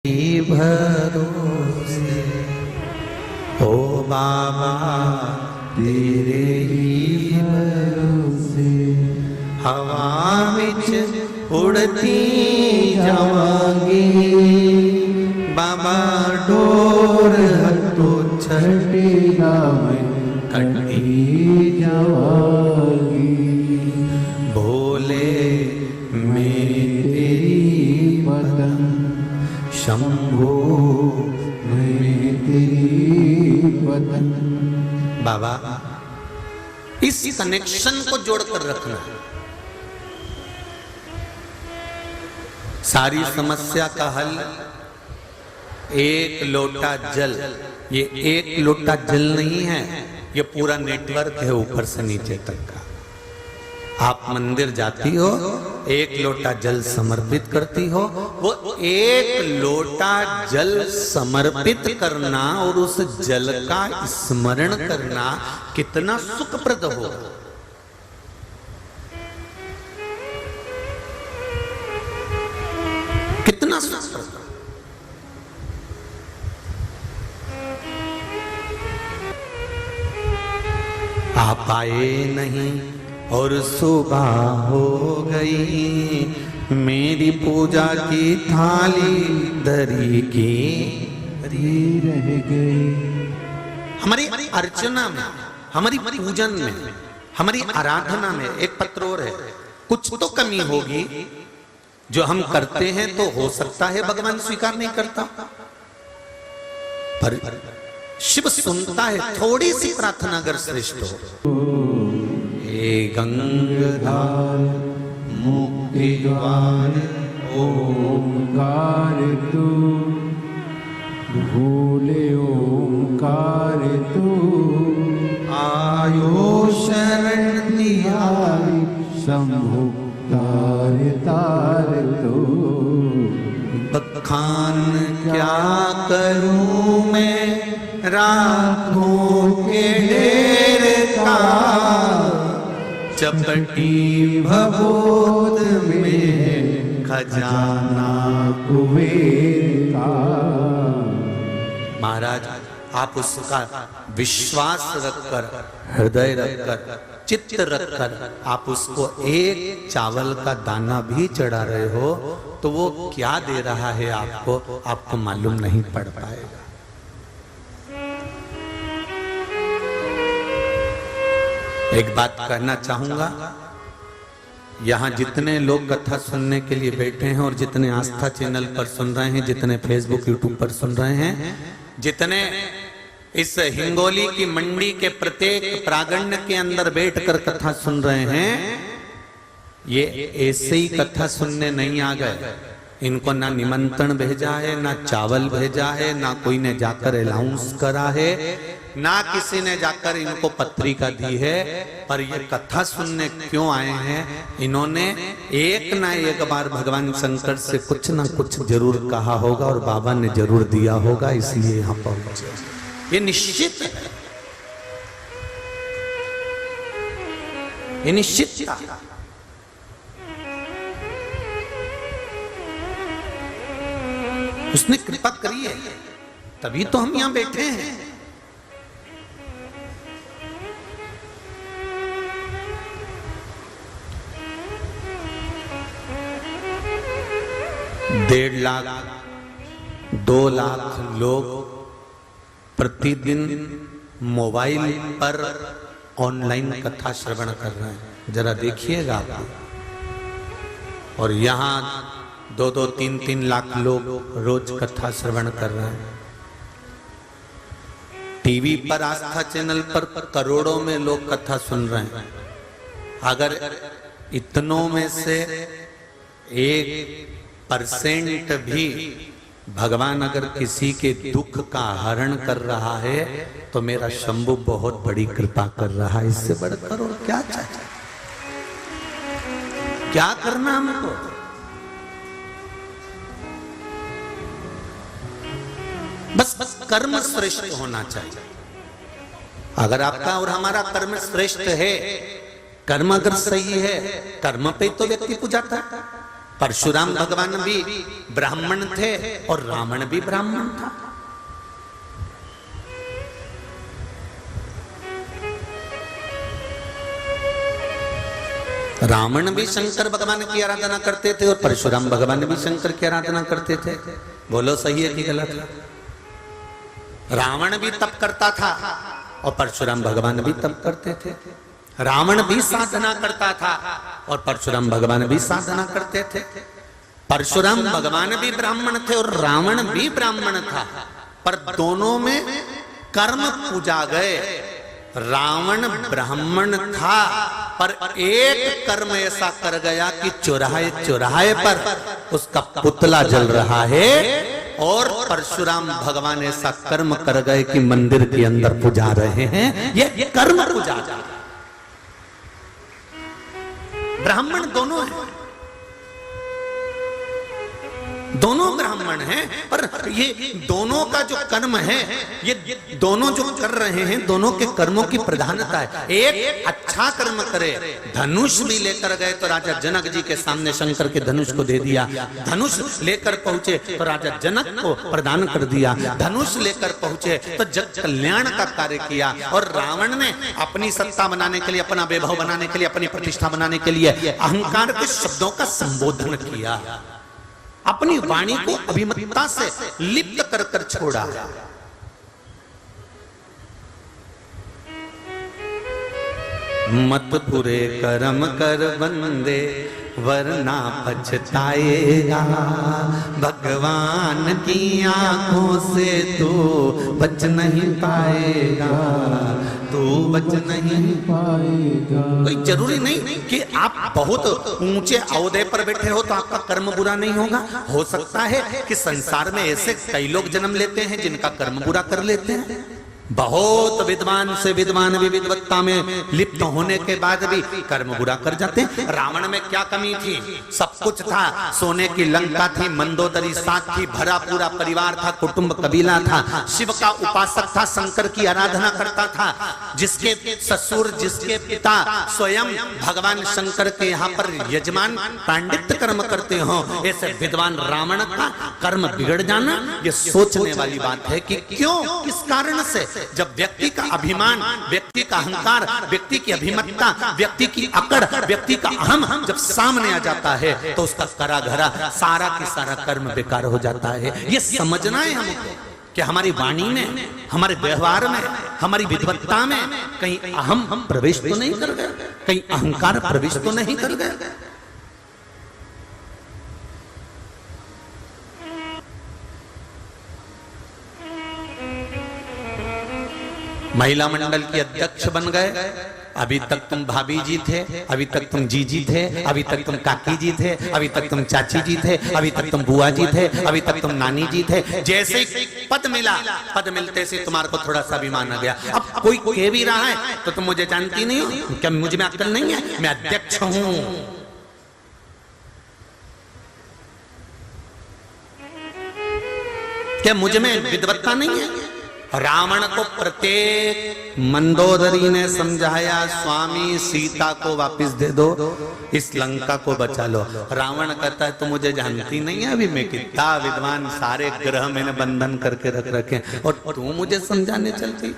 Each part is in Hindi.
भरोसे ओ बाबा तेरे ही भरोसे हवा विच उड़ती जावांगी बाबा डोर हथों छड़ेगा मैं कटी जावांगी भोले मेरी तेरी पतन शंभो मैं तेरी वतन। बाबा इस कनेक्शन को जोड़कर रखना। सारी समस्या का हल एक लोटा जल। ये एक लोटा जल नहीं है, ये पूरा नेटवर्क है ऊपर से नीचे तक का। आप मंदिर जाती हो, एक लोटा जल समर्पित करती हो, वो एक लोटा जल समर्पित करना और उस जल का स्मरण करना कितना सुखप्रद हो। कितना सुखप्रद। आप आए नहीं और सुबह हो गई, मेरी पूजा की थाली धरी की रह गई। हमारी अर्चना में, हमारी पूजन में, हमारी आराधना में एक पत्र और है, कुछ तो कमी होगी जो हम करते हैं तो हो सकता है भगवान स्वीकार नहीं करता, पर शिव सुनता है थोड़ी सी प्रार्थना अगर श्रेष्ठ हो। हे गंगाधार मुक्ति द्वार ओंकार तू, भूले ओंकार तू, आयो शरण तिहारी शंभु तार तार तू। बखान क्या करूं मैं राखों के ढेर का, चपटी भगोद में खजाना कुबेर का। महाराज आप उसका विश्वास रखकर, हृदय रखकर, चित्त रखकर आप उसको एक चावल का दाना भी चढ़ा रहे हो तो वो क्या दे रहा है आपको मालूम नहीं पड़ पाएगा। एक बात कहना चाहूंगा, यहाँ जितने लोग कथा सुनने के लिए बैठे हैं और जितने आस्था चैनल पर सुन रहे हैं, जितने फेसबुक यूट्यूब पर सुन रहे हैं, जितने इस हिंगोली की मंडी के प्रत्येक प्रांगण के अंदर बैठकर कथा सुन रहे हैं, ये ऐसे ही कथा सुनने नहीं आ गए। इनको ना निमंत्रण भेजा है, ना चावल भेजा है, ना कोई ने जाकर अनाउंस करा है, ना किसी ने जाकर इनको पत्रिका दी है, पर ये कथा सुनने क्यों आए हैं? इन्होंने एक ना एक बार भगवान शंकर से कुछ ना कुछ जरूर कहा होगा और बाबा ने जरूर दिया होगा, इसलिए यहाँ पहुंचे। ये निश्चित है, ये निश्चित था। उसने कृपा करी है, तभी तो हम यहां बैठे हैं। डेढ़ लाख 2 लाख लोग प्रतिदिन मोबाइल पर ऑनलाइन कथा श्रवण कर रहे हैं, जरा देखिएगा आप। और यहाँ 2-2, 3-3 लाख लोग रोज कथा श्रवण कर रहे हैं। टीवी पर आस्था चैनल पर करोड़ों में लोग कथा सुन रहे हैं। अगर इतनों में से 1% भी भगवान अगर किसी के दुख का हरण कर रहा है तो मेरा शंभु बहुत बड़ी कृपा कर रहा है। इससे बढ़कर और क्या चाहिए? क्या करना हमको? बस कर्म श्रेष्ठ होना चाहिए। अगर आपका और हमारा कर्म श्रेष्ठ है, कर्म अगर सही है, कर्म पे तो व्यक्ति पूजाता है। परशुराम भगवान भी ब्राह्मण थे और रावण भी ब्राह्मण था। रावण भी शंकर भगवान की आराधना करते थे और परशुराम भगवान भी शंकर की आराधना करते थे। बोलो सही है कि गलत है? रावण भी तप करता था और परशुराम भगवान भी तप करते थे। रावण भी साधना करता था और परशुराम भगवान भी साधना करते थे। परशुराम भगवान भी ब्राह्मण थे और रावण भी ब्राह्मण था, पर दोनों में कर्म पूजा गए। रावण ब्राह्मण था पर एक कर्म ऐसा कर गया कि चौराहे चौराहे पर उसका पुतला जल रहा है, और परशुराम भगवान ऐसा कर्म कर गए कि मंदिर के अंदर पूजा रहे हैं। ये कर्म पूजा। ब्राह्मण दोनों हैं, दोनों ब्राह्मण हैं, पर ये दोनों का जो कर्म है, ये दोनों जो कर रहे हैं, दोनों के कर्मों की प्रधानता है। एक अच्छा कर्म करे, धनुष भी लेकर गए तो राजा जनक जी के सामने शंकर के धनुष को दे दिया। धनुष लेकर पहुंचे तो राजा जनक को प्रदान कर दिया। धनुष लेकर पहुंचे तो जग कल्याण का कार्य किया। और रावण ने अपनी सत्ता बनाने के लिए, अपना वैभव बनाने के लिए, अपनी प्रतिष्ठा बनाने के लिए अहंकार के शब्दों का संबोधन किया, अपनी वाणी को अभिमतता से लिप्त कर कर छोड़ा। मत बुरे कर्म कर बंदे वरना पछताएगा, भगवान की आंखों से तू बच नहीं पाएगा, तू बच नहीं पाएगा। कोई जरूरी नहीं कि आप बहुत ऊंचे ओहदे पर बैठे हो तो आपका कर्म बुरा नहीं होगा। हो सकता है कि संसार में ऐसे कई लोग जन्म लेते हैं जिनका कर्म बुरा कर लेते हैं। बहुत विद्वान से विद्वान भी विद्वत्ता में लिप्त होने के बाद भी कर्म बुरा कर जाते हैं। रावण में क्या कमी थी? सब कुछ था, सोने की लंका थी, मंदोदरी साथ थी, भरा पूरा परिवार था, कुटुंब कबीला था, शिव का उपासक था, शंकर की आराधना करता था, जिसके ससुर जिसके पिता स्वयं भगवान शंकर के यहाँ पर यजमान पांडित्य कर्म करते हो, ऐसे विद्वान रावण का कर्म बिगड़ जाना ये सोचने वाली बात है कि क्यों, किस कारण से। जब व्यक्ति का अभिमान, व्यक्ति का अहंकार, व्यक्ति की अभिमतता, व्यक्ति की अकड़, व्यक्ति का अहम जब सामने आ जाता है तो उसका करा घरा सारा की सारा कर्म बेकार हो जाता है। ये समझना है हमको कि हमारी वाणी में, हमारे व्यवहार में, हमारी विद्वत्ता में कहीं अहम प्रवेश तो नहीं कर गया, कहीं अहंकार प्रवेश तो नहीं कर गया। महिला मंडल की अध्यक्ष बन गए। अभी तक तुम भाभी जी थे, अभी तक तुम जीजी थे, अभी तक तुम काकी जी थे, अभी तक तुम चाची जी थे, अभी तक तुम बुआ जी थे, अभी तक तुम नानी जी थे। जैसे पद मिला, पद मिलते से तुम्हारे को थोड़ा सा अभिमान आ गया। अब कोई कह भी रहा है तो तुम मुझे जानती नहीं हो क्या? मुझे में अक्ल नहीं है? मैं अध्यक्ष हूं। क्या मुझ में विद्वत्ता नहीं है? रावण को प्रत्येक मंदोदरी ने समझाया, स्वामी सीता को वापस दे दो, इस लंका को बचा लो। रावण कहता है तुम मुझे जानती नहीं है, अभी मैं कितना विद्वान, सारे ग्रह मैंने बंधन करके रख रखे और तू मुझे समझाने चलती।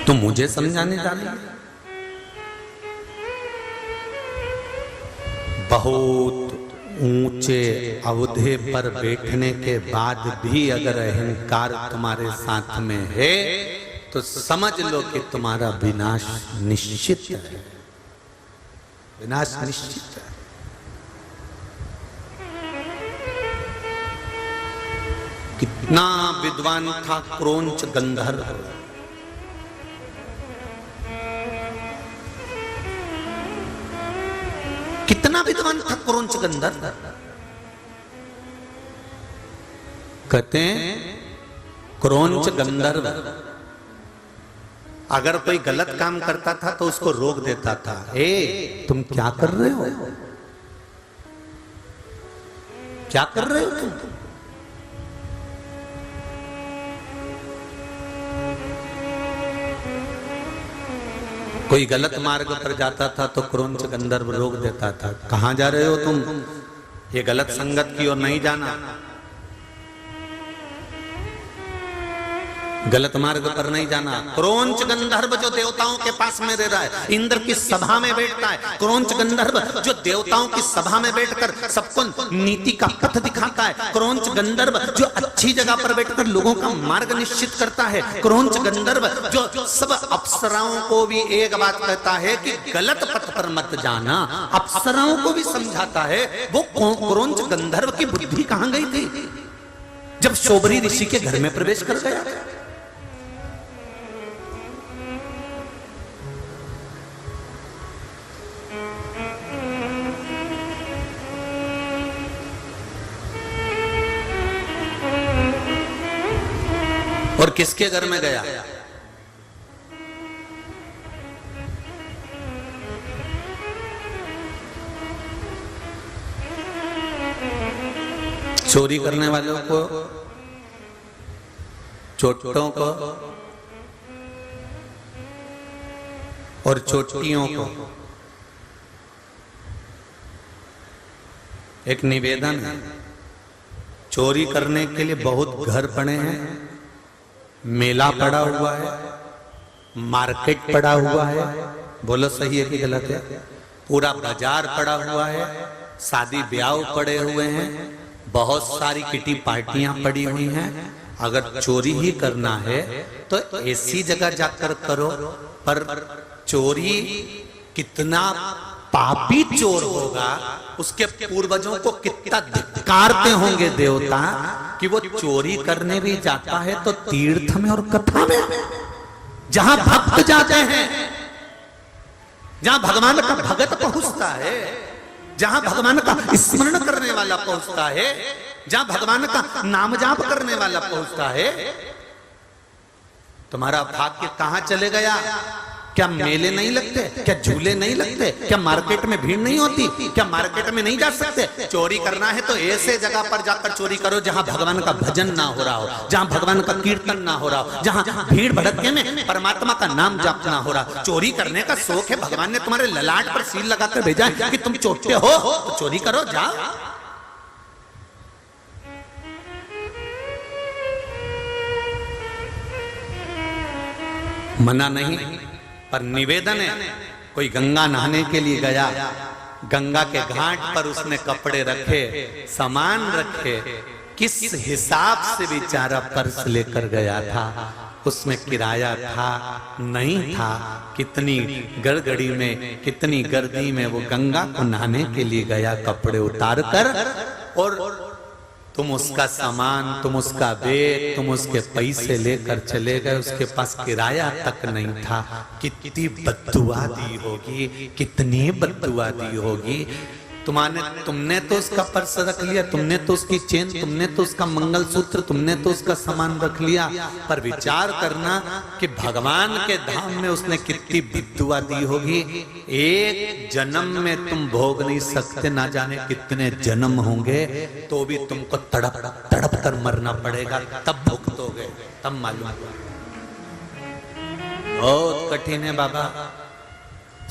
तुम मुझे समझाने जा रही है? बहुत ऊंचे अवधे पर बैठने के बाद भी अगर अहंकार तुम्हारे साथ में है तो समझ लो कि तुम्हारा विनाश निश्चित है, विनाश निश्चित है। कितना विद्वान था क्रौंच गंधर्व, कितना विद्वान था क्रौंच गंधर्व। कहते हैं क्रौंच गंधर्व अगर कोई गलत काम करता था तो उसको रोक देता था। ए तुम क्या कर रहे हो, क्या कर रहे हो तुम? कोई गलत मार्ग पर जाता था तो क्रौंच गंधर्व रोक देता था, कहां जा रहे हो तुम, ये गलत संगत की ओर नहीं जाना, गलत मार्ग पर नहीं जाना। क्रौंच गंधर्व जो देवताओं के पास में रह रहा है, इंद्र की सभा में बैठता है, क्रौंच गंधर्व जो देवताओं की सभा में बैठकर सबको नीति का पथ दिखाता है, क्रौंच गंधर्व जो अच्छी जगह पर बैठकर लोगों का मार्ग निश्चित करता है, क्रौंच गंधर्व जो सब अप्सराओं को भी एक बात कहता है कि गलत पथ पर मत जाना, अप्सराओं को भी समझाता है। वो क्रौंच गंधर्व की बुद्धि कहां गई थी जब शोभरी ऋषि के घर में प्रवेश कर गया? और किसके घर में गया? चोरी करने वालों को, चोटों को और चोटियों को एक निवेदन है, चोरी करने के लिए बहुत घर पड़े हैं, मेला पड़ा हुआ है, मार्केट पड़ा हुआ है, बोलो सही है कि गलत है, पूरा बाजार पड़ा हुआ है, शादी ब्याह पड़े हुए हैं, बहुत सारी किटी पार्टियां पड़ी हुई हैं। अगर चोरी ही करना है तो ऐसी जगह जाकर करो, पर चोरी कितना पापी चोर होगा, उसके पूर्वजों को कितना धिक्कारते होंगे देवता कि वो चोरी करने भी जाता है तो तीर्थ में और कथा में, जहां भक्त जाते हैं, जहां भगवान का भगत पहुंचता है, जहां भगवान का स्मरण करने वाला पहुंचता है, जहां भगवान का नाम जाप करने वाला पहुंचता है। तुम्हारा भाग्य कहां चले गया? क्या मेले नहीं लगते? क्या झूले नहीं लगते? क्या मार्केट में भीड़ नहीं होती? क्या मार्केट में नहीं जा सकते? चोरी करना है तो ऐसे जगह पर जाकर चोरी करो जहां भगवान का भजन ना हो रहा हो, जहां भगवान का कीर्तन ना हो रहा हो, जहां भीड़ भड़के में परमात्मा का नाम जाप ना हो रहा। चोरी करने का शौक है, भगवान ने तुम्हारे ललाट पर सील लगाकर भेजा है कि तुम चोरते हो तो चोरी करो, जाओ। मना नहीं, पर निवेदन है। कोई गंगा नहाने के लिए गया, गंगा के घाट पर उसने कपड़े रखे, सामान रखे, किस हिसाब से बेचारा पर्स लेकर गया था, उसमें किराया था नहीं था, कितनी गड़गड़ी में, कितनी गर्दी में वो गंगा को नहाने के लिए गया कपड़े उतार कर, और तुम उसका सामान, तुम उसका बैग, तुम उसके पैसे लेकर चले गए, उसके पास किराया तक नहीं था। कितनी बद्दुआ दी होगी, कितनी बद्दुआ दी होगी। तुमने तो उसका पर्स रख लिया, तुमने तो उसकी चेन, तुमने तो उसका मंगलसूत्र, तुमने तो उसका सामान रख लिया, पर विचार करना कि भगवान के धाम में उसने कितनी बद्दुआ दी होगी। एक जन्म में तुम भोग नहीं सकते, ना जाने कितने जन्म होंगे, तो भी तुमको तड़प तड़प कर मरना पड़ेगा, तब भुगतोगे, तब मालूम। बहुत कठिन है बाबा।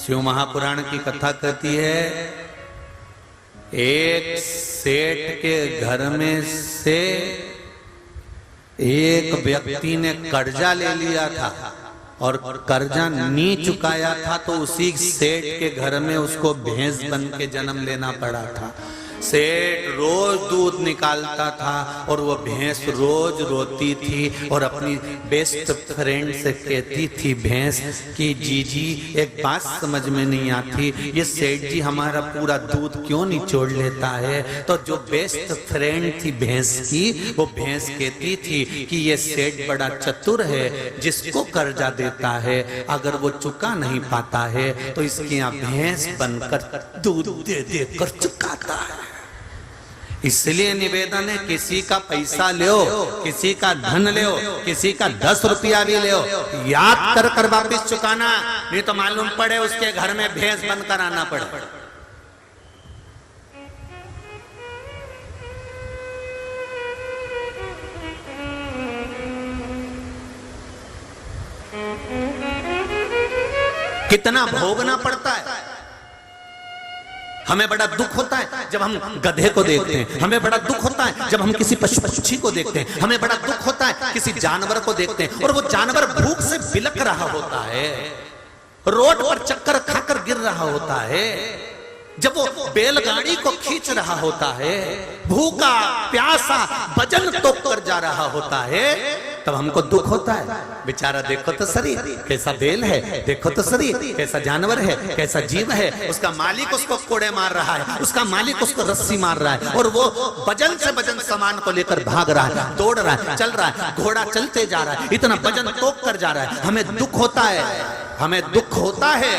शिव महापुराण की कथा कहती है, एक सेठ के घर में से एक व्यक्ति ने कर्जा ले लिया था और कर्जा नहीं चुकाया था, तो उसी सेठ के घर में उसको भैंस बन के जन्म लेना पड़ा था। सेठ रोज दूध निकालता था और वो भैंस रोज रोती थी और अपनी बेस्ट फ्रेंड से कहती थी भैंस कि जीजी एक बात समझ में नहीं आती, ये सेठ जी हमारा पूरा दूध क्यों निचोड़ लेता है। तो जो बेस्ट फ्रेंड थी भैंस की, वो भैंस कहती थी कि ये सेठ बड़ा चतुर है, जिसको कर्जा देता है अगर वो चुका नहीं पाता है तो इसके यहाँ भैंस बनकर दूध दे दे कर चुकाता है। इसलिए निवेदन है, किसी का पैसा लो, किसी का धन लो, किसी का 10 रुपया भी लो, याद कर कर वापिस चुकाना, नहीं तो मालूम पड़े उसके घर में भैंस बनकर आना पड़े। कितना भोगना पड़ता है। हमें बड़ा दुख होता है जब हम गधे को देखते हैं, हमें बड़ा दुख होता है जब हम किसी पशु पक्षी को देखते हैं, हमें बड़ा दुख होता है किसी जानवर को देखते हैं और वो जानवर भूख से बिलक रहा होता है, रोड पर चक्कर खाकर गिर रहा होता है, जब वो बैलगाड़ी को खींच रहा होता है, भूखा प्यासा वजन तोप कर जा रहा होता है, तब हमको दुख होता है। बेचारा देखो तो सही कैसा बैल है, देखो तो सही कैसा जानवर है, कैसा जीव है, उसका मालिक उसको कोड़े मार रहा है, उसका मालिक उसको रस्सी मार रहा है और वो वजन से वजन सामान को लेकर भाग रहा है, दौड़ रहा है, चल रहा है, घोड़ा चलते जा रहा है, इतना वजन तोप कर जा रहा है। हमें दुख होता है, हमें दुख होता है,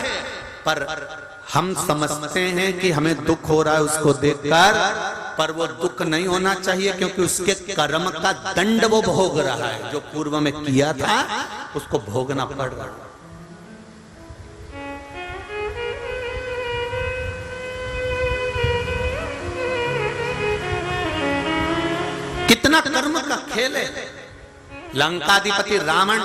पर हम समझते हैं कि हमें दुख हो रहा है उसको देखकर, पर वो दुख नहीं होना चाहिए क्योंकि उसके कर्म का दंड वो भोग रहा है, जो पूर्व में किया था उसको भोगना पड़ रहा है। कितना कर्म का खेल है। लंकाधिपति रावण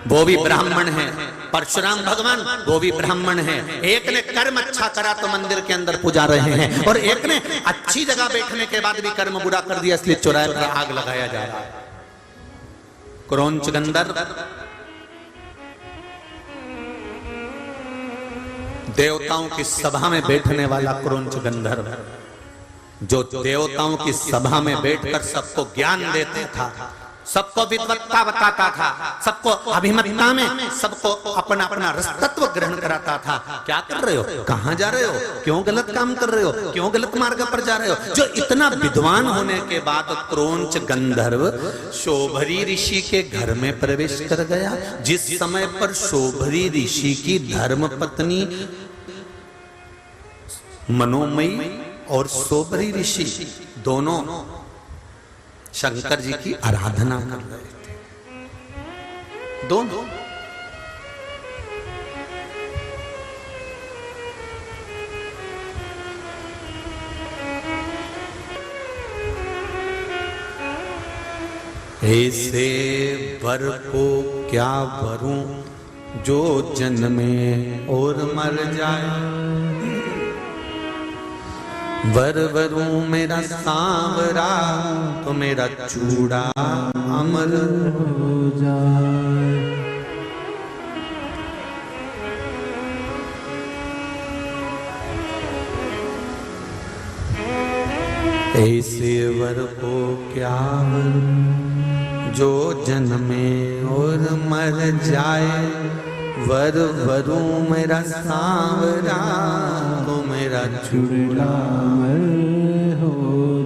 वो भी ब्राह्मण है, परशुराम भगवान वो भी ब्राह्मण है। एक ने कर्म अच्छा करा तो मंदिर के अंदर पूजा रहे हैं और एक ने अच्छी जगह बैठने के बाद भी कर्म बुरा कर दिया, इसलिए चौराहे पर आग लगाया जा रहा है। क्रौंच गंधर्व देवताओं की सभा में बैठने वाला क्रौंच गंधर्व, जो देवताओं की सभा में बैठकर सबको ज्ञान देता था, सबको विद्वत्ता बताता था, सबको अभिमतता में सबको अपना अपना रसतत्व ग्रहण कराता था। क्या कर रहे हो, कहां जा रहे हो, क्यों गलत काम कर रहे हो, क्यों गलत मार्ग पर जा रहे हो। जो इतना विद्वान होने के बाद क्रौंच गंधर्व शोभरी ऋषि के घर में प्रवेश कर गया, जिस समय पर शोभरी ऋषि की धर्म पत्नी मनोमयी और शोभरी ऋषि दोनों शंकर जी की आराधना कर रहे थे। दोनों ऐसे वर को क्या वरूं जो जन्मे और मर जाए, वर वरूं मेरा सांवरा तो मेरा चूड़ा अमर हो जाए। ऐसे वर को क्या वर जो जन्मे और मर जाए, वर वरूं मेरा सांवरा तो मेरा चूड़ा हो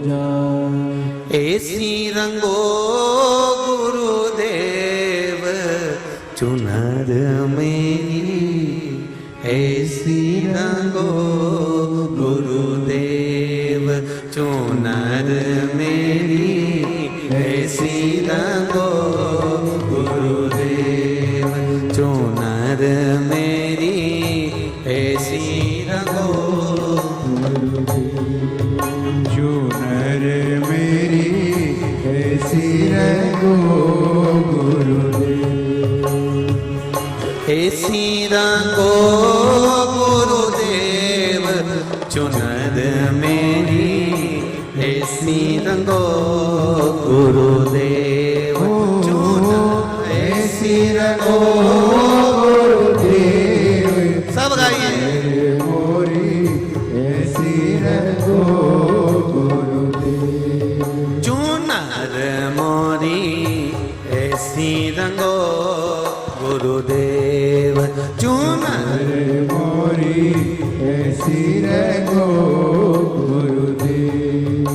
जाए। ऐसी रंगो गुरुदेव चुनर मेरी, ऐसी रंगो गुरुदेव चुनर मेरी, ऐसी रंगो गुरुदेव चुनर मेरी, ऐसी रंगो चुनर मेरी, ऐसी रंगो गुरुदेव, ऐसी रंगो गुरुदेव चुनर मेरी, ऐसी रंगो गुरुदेव चुनर, ऐसी रंगो गुरुदेव। सब गाइए। मोरी ऐसी रंगो गुरुदेव, चुनर मोरी ऐसी रंगो गुरुदेव, चुनर मोरी ऐसी रंगो गुरुदेव।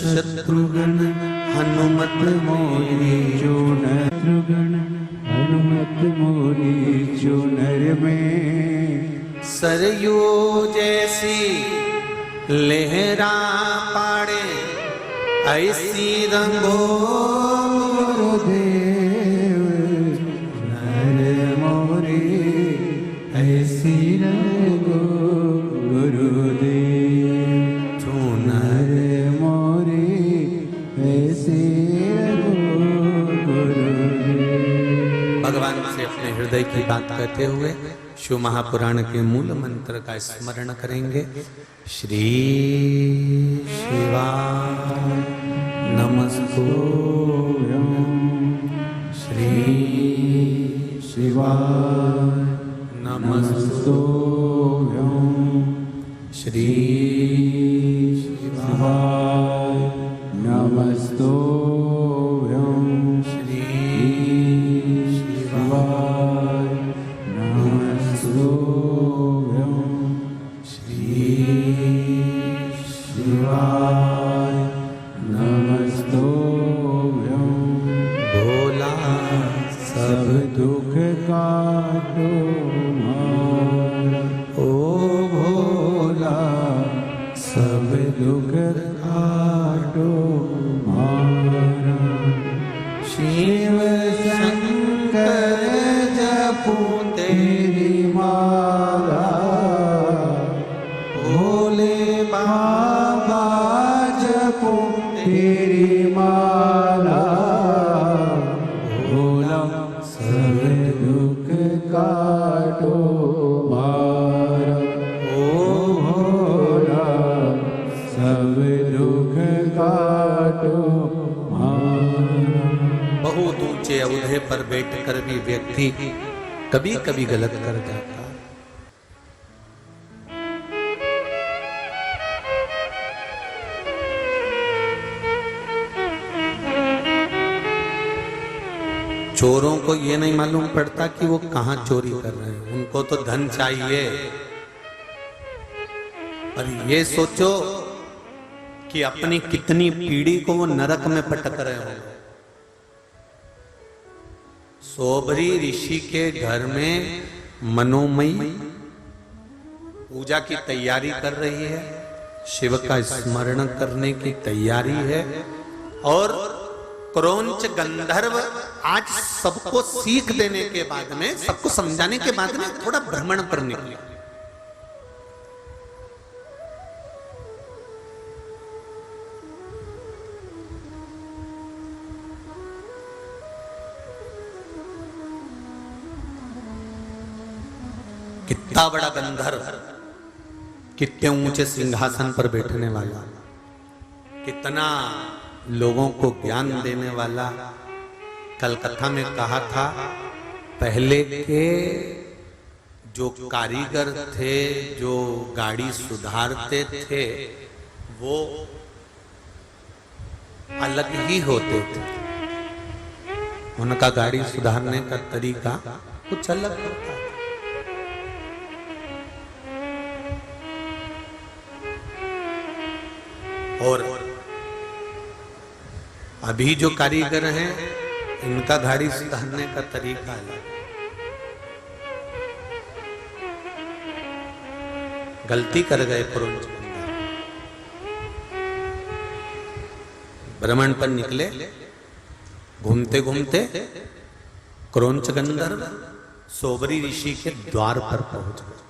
शत्रुघ्न हनुमत मोरी जो नृगण हनुमत मोरी जो नर में सरयू जैसी लहरा पाड़े ऐसी रंगो गुरुदेव नर मोरी ऐसी रंगो गुरुदेव जो नर मोरी ऐसी रंगो गुरुदेव। भगवान से अपने हृदय की बात कहते हुए शिव महापुराण के मूल मंत्र का स्मरण करेंगे। श्री शिवाय नमस्तुभ्यं, श्री शिवाय नमस्तुभ्यं, श्री शिवाय नमस्तुभ्यं, श्री शिवाय नमस्तुभ्यं, श्री शिवाय नमस्तुभ्यं। भोला सब दुख काटो मारा, ओ भोला सब दुख काटो मारा। शिव शंकर जपू तेरी माला, भोले बाबा जपू तेरी माला। भोला सब दुख काटो मारा, ओ भोला सब दुख काटो मारा। बहुत ऊंचे औहदे पर बैठकर भी व्यक्ति कभी कभी गलत कर जाता है। चोरों को ये नहीं मालूम पड़ता कि वो कहां चोरी कर रहे हैं, उनको तो धन चाहिए। और ये सोचो कि अपनी कितनी पीढ़ी को वो नरक में पटक रहे हो। सोबरी ऋषि के घर में मनोमयी पूजा की तैयारी कर रही है, शिव का स्मरण करने की तैयारी है। और क्रौंच गंधर्व आज सबको सीख देने के बाद में, सबको समझाने के बाद में थोड़ा भ्रमण पर निकले। कितना बड़ा गंधर्व, कितने ऊंचे सिंहासन पर बैठने वाला, कितना लोगों को ज्ञान देने वाला। कलकत्ता में कहा था पहले के जो कारीगर थे, जो गाड़ी सुधारते थे, वो अलग ही होते थे। उनका गाड़ी सुधारने का तरीका कुछ अलग होता था। और अभी जो कारीगर हैं, इनका गाड़ी सुधारने का तरीका अलग। गलती कर गए क्रौंच गंधर्व, भ्रमण पर निकले। घूमते घूमते क्रौंच गंधर्व सोबरी ऋषि के द्वार पर पहुंच गए।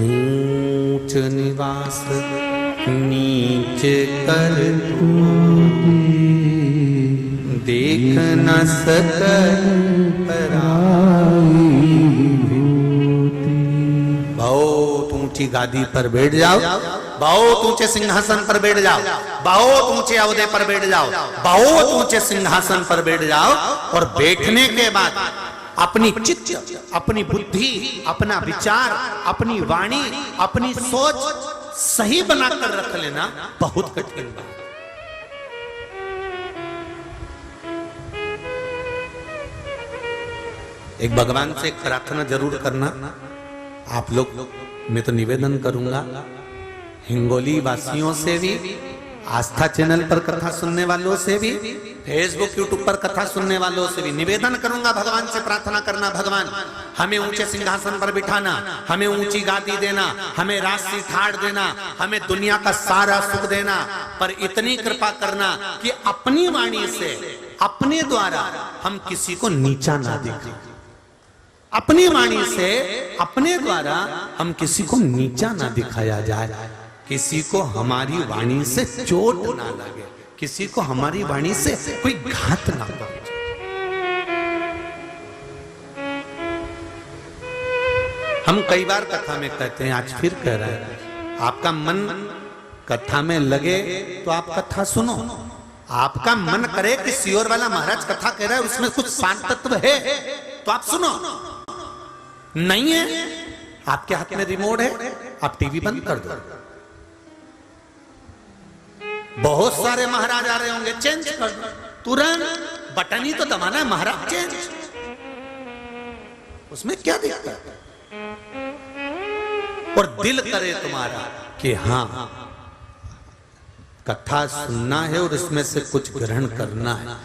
ऊंच निवास नीच कर देख न सकल बहुत ऊंची गादी पर बैठ जाओ, बहुत ऊंचे सिंहासन पर बैठ जाओ, बहुत ऊंचे औहदे पर बैठ जाओ, बहुत ऊंचे सिंहासन पर बैठ जाओ। और बैठने के बाद अपनी चित्त, अपनी बुद्धि, अपना विचार, अपनी वाणी, अपनी सोच सही बनाकर रख लेना बहुत कठिन बात। एक भगवान से एक प्रार्थना जरूर करना। आप लोग, मैं तो निवेदन करूंगा हिंगोली वासियों से भी आस्था चैनल पर कथा सुनने वालों से भी, फेसबुक यूट्यूब पर कथा सुनने वालों से भी निवेदन करूंगा, भगवान से प्रार्थना करना, भगवान हमें ऊंचे सिंहासन पर बिठाना, हमें ऊंची गादी देना, हमें राशि ठाड़ देना, हमें दुनिया का सारा सुख देना, पर इतनी कृपा करना कि अपनी वाणी से, अपने द्वारा हम किसी को नीचा ना दिखाएं। अपनी वाणी से, अपने द्वारा हम किसी को नीचा ना दिखाया जाए, किसी को हमारी वाणी से चोट ना लगे, किसी को हमारी वाणी से कोई घात ना पहुंचे। हम कई बार कथा में कहते हैं, आज फिर कह रहे हैं, आपका मन कथा में लगे तो आप कथा सुनो। आपका मन करे कि सियोर वाला महाराज कथा कह रहा है, उसमें कुछ शांत तत्व है तो आप सुनो। नहीं है, आपके हाथ में रिमोट है, आप टीवी बंद कर दो। बहुत सारे महाराज आ रहे होंगे, चेंज कर दो तुरंत, बटन ही तो दबाना है, महाराज चेंज, उसमें क्या दिक्कत है? और दिल करे तुम्हारा कि हाँ कथा सुनना है और इसमें से कुछ ग्रहण करना है।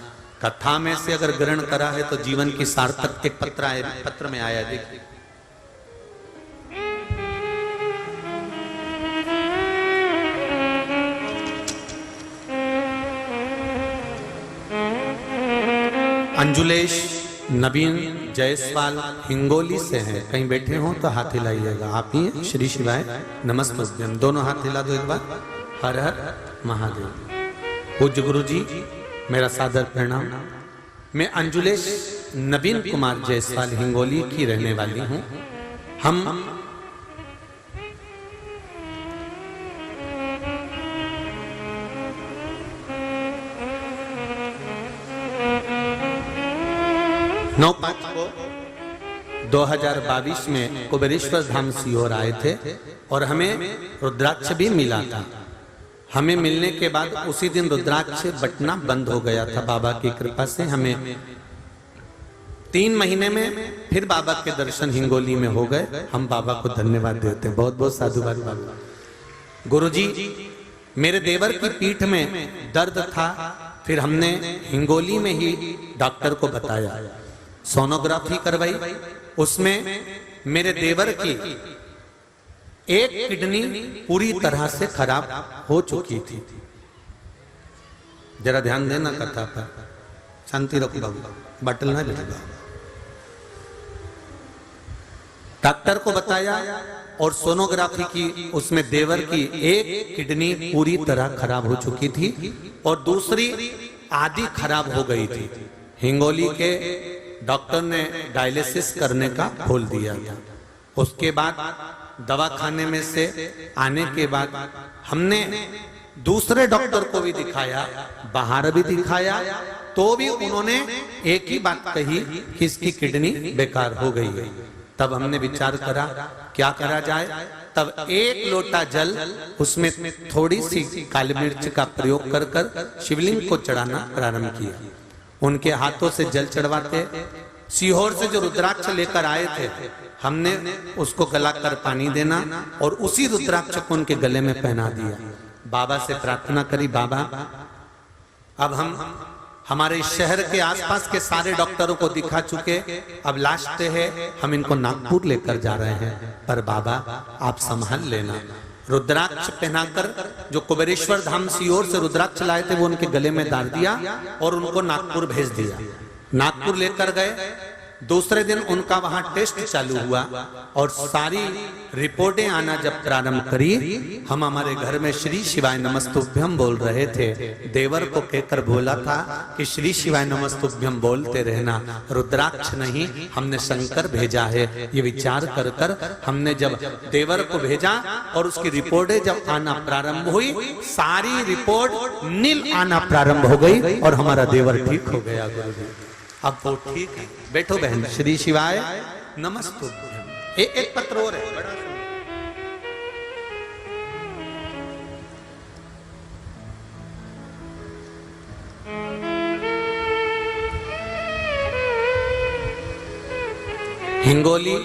कथा में से अगर ग्रहण करा है तो जीवन की सार्थक। एक पत्र में आया, देखिए, अंजुलेश नवीन जायसवाल हिंगोली से हैं, कहीं बैठे हो तो हाथ हिलाइएगा। आप ही हैं? श्री शिवाय नमस्ते, दोनों हाथ हिला दो एक बार। हर हर महादेव। पूज्य गुरु जी मेरा सादर प्रणाम। मैं अंजुलेश नवीन कुमार जायसवाल हिंगोली की रहने वाली हूं। हम नौ 5 को 2022 में कुबेरेश्वर धाम सीहोर आए थे और हमें रुद्राक्ष भी मिला था। हमें मिलने के बाद उसी दिन रुद्राक्ष बटना बंद हो गया था। बाबा की कृपा से हमें 3 महीने में फिर बाबा के दर्शन हिंगोली में हो गए। हम बाबा को धन्यवाद देते हैं, बहुत बहुत साधुवाद बाबा। गुरुजी, मेरे देवर की पीठ में दर्द था, फिर हमने हिंगोली में ही डॉक्टर को बताया, सोनोग्राफी करवाई। उसमें मेरे देवर की एक किडनी पूरी तरह से खराब हो चुकी थी। जरा ध्यान देना कथा पर, शांति रखो बाबू, बटल ना लगेगा। डॉक्टर को बताया और सोनोग्राफी की, उसमें देवर की एक किडनी पूरी तरह खराब हो चुकी थी और दूसरी आधी खराब हो गई थी। हिंगोली के डॉक्टर ने डायलिसिस करने का बोल दिया था। उसके बाद दवाखाने में से आने के बाद हमने दूसरे डॉक्टर को भी दिखाया, बाहर भी दिखाया, तो भी उन्होंने एक ही बात कही कि इसकी किडनी बेकार हो गई। तब हमने विचार करा क्या करा जाए। तब 1 लोटा जल, उसमें थोड़ी सी काली मिर्च का प्रयोग कर कर शिवलिंग को चढ़ाना प्रारंभ किया। उनके हाथों से जल चढ़वाते, सीहोर से जो रुद्राक्ष लेकर आए थे हमने उसको गलाकर पानी देना और उसी रुद्राक्ष को उनके गले में पहना दिया। बाबा से प्रार्थना करी, बाबा अब हम हमारे शहर के आसपास के सारे डॉक्टरों को दिखा चुके, अब लास्ट है हम इनको नागपुर लेकर जा रहे हैं, पर बाबा आप संभाल लेना। रुद्राक्ष पहनाकर जो कुबेरेश्वर धाम सीहोर से रुद्राक्ष लाए थे वो उनके गले में डाल दिया और उनको नागपुर भेज दिया। नागपुर लेकर गए, दूसरे दिन उनका वहां टेस्ट चालू हुआ और सारी रिपोर्टें आना जब प्रारंभ करी, हम हमारे घर में श्री शिवाय नमस्तुभ्यम बोल रहे थे। देवर को कहकर बोला था कि श्री शिवाय नमस्तुभ्यम बोलते रहना, रुद्राक्ष नहीं हमने शंकर भेजा है। ये विचार कर कर हमने जब देवर को भेजा और उसकी रिपोर्टें जब आना प्रारंभ हुई, सारी रिपोर्ट नील आना प्रारंभ हो गई और हमारा देवर ठीक हो गया। गुरुजी अब वो ठीक है। बैठो बहन, श्री शिवाय नमस्तुभ्यम। एक पत्र और है, बड़ा हिंगोली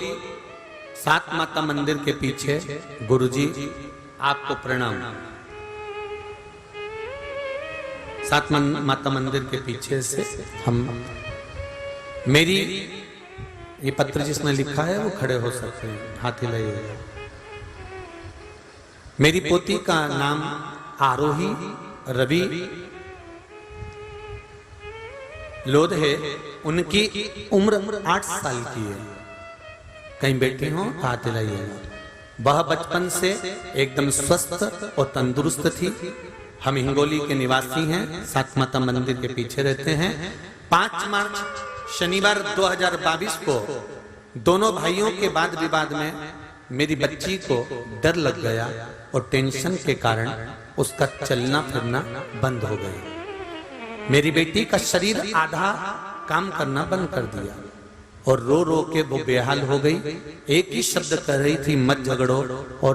7 माता मंदिर के पीछे गुरुजी आपको प्रणाम। सात माता मंदिर के पीछे से हम, मेरी ये पत्र जिसने लिखा है वो खड़े हो सकते हैं, हाथ हिलाइए। मेरी पोती का नाम आरोही रवि लोध है। उनकी उम्र 8 साल की है। कहीं बेटी हो हाथ हिलाइएगा। वह बचपन से एकदम स्वस्थ और तंदुरुस्त थी। हम हिंगोली के निवासी हैं, सात माता मंदिर के पीछे रहते हैं। 5 मार्च शनिवार 2022 को दोनों भाइयों के वाद विवाद में मेरी बच्ची को डर लग गया और टेंशन के कारण उसका चलना फिरना बंद हो गया। मेरी बेटी का शरीर आधा काम करना बंद कर दिया और रो रो के वो बेहाल हो गई। एक ही शब्द कह रही थी, मत झगड़ो, और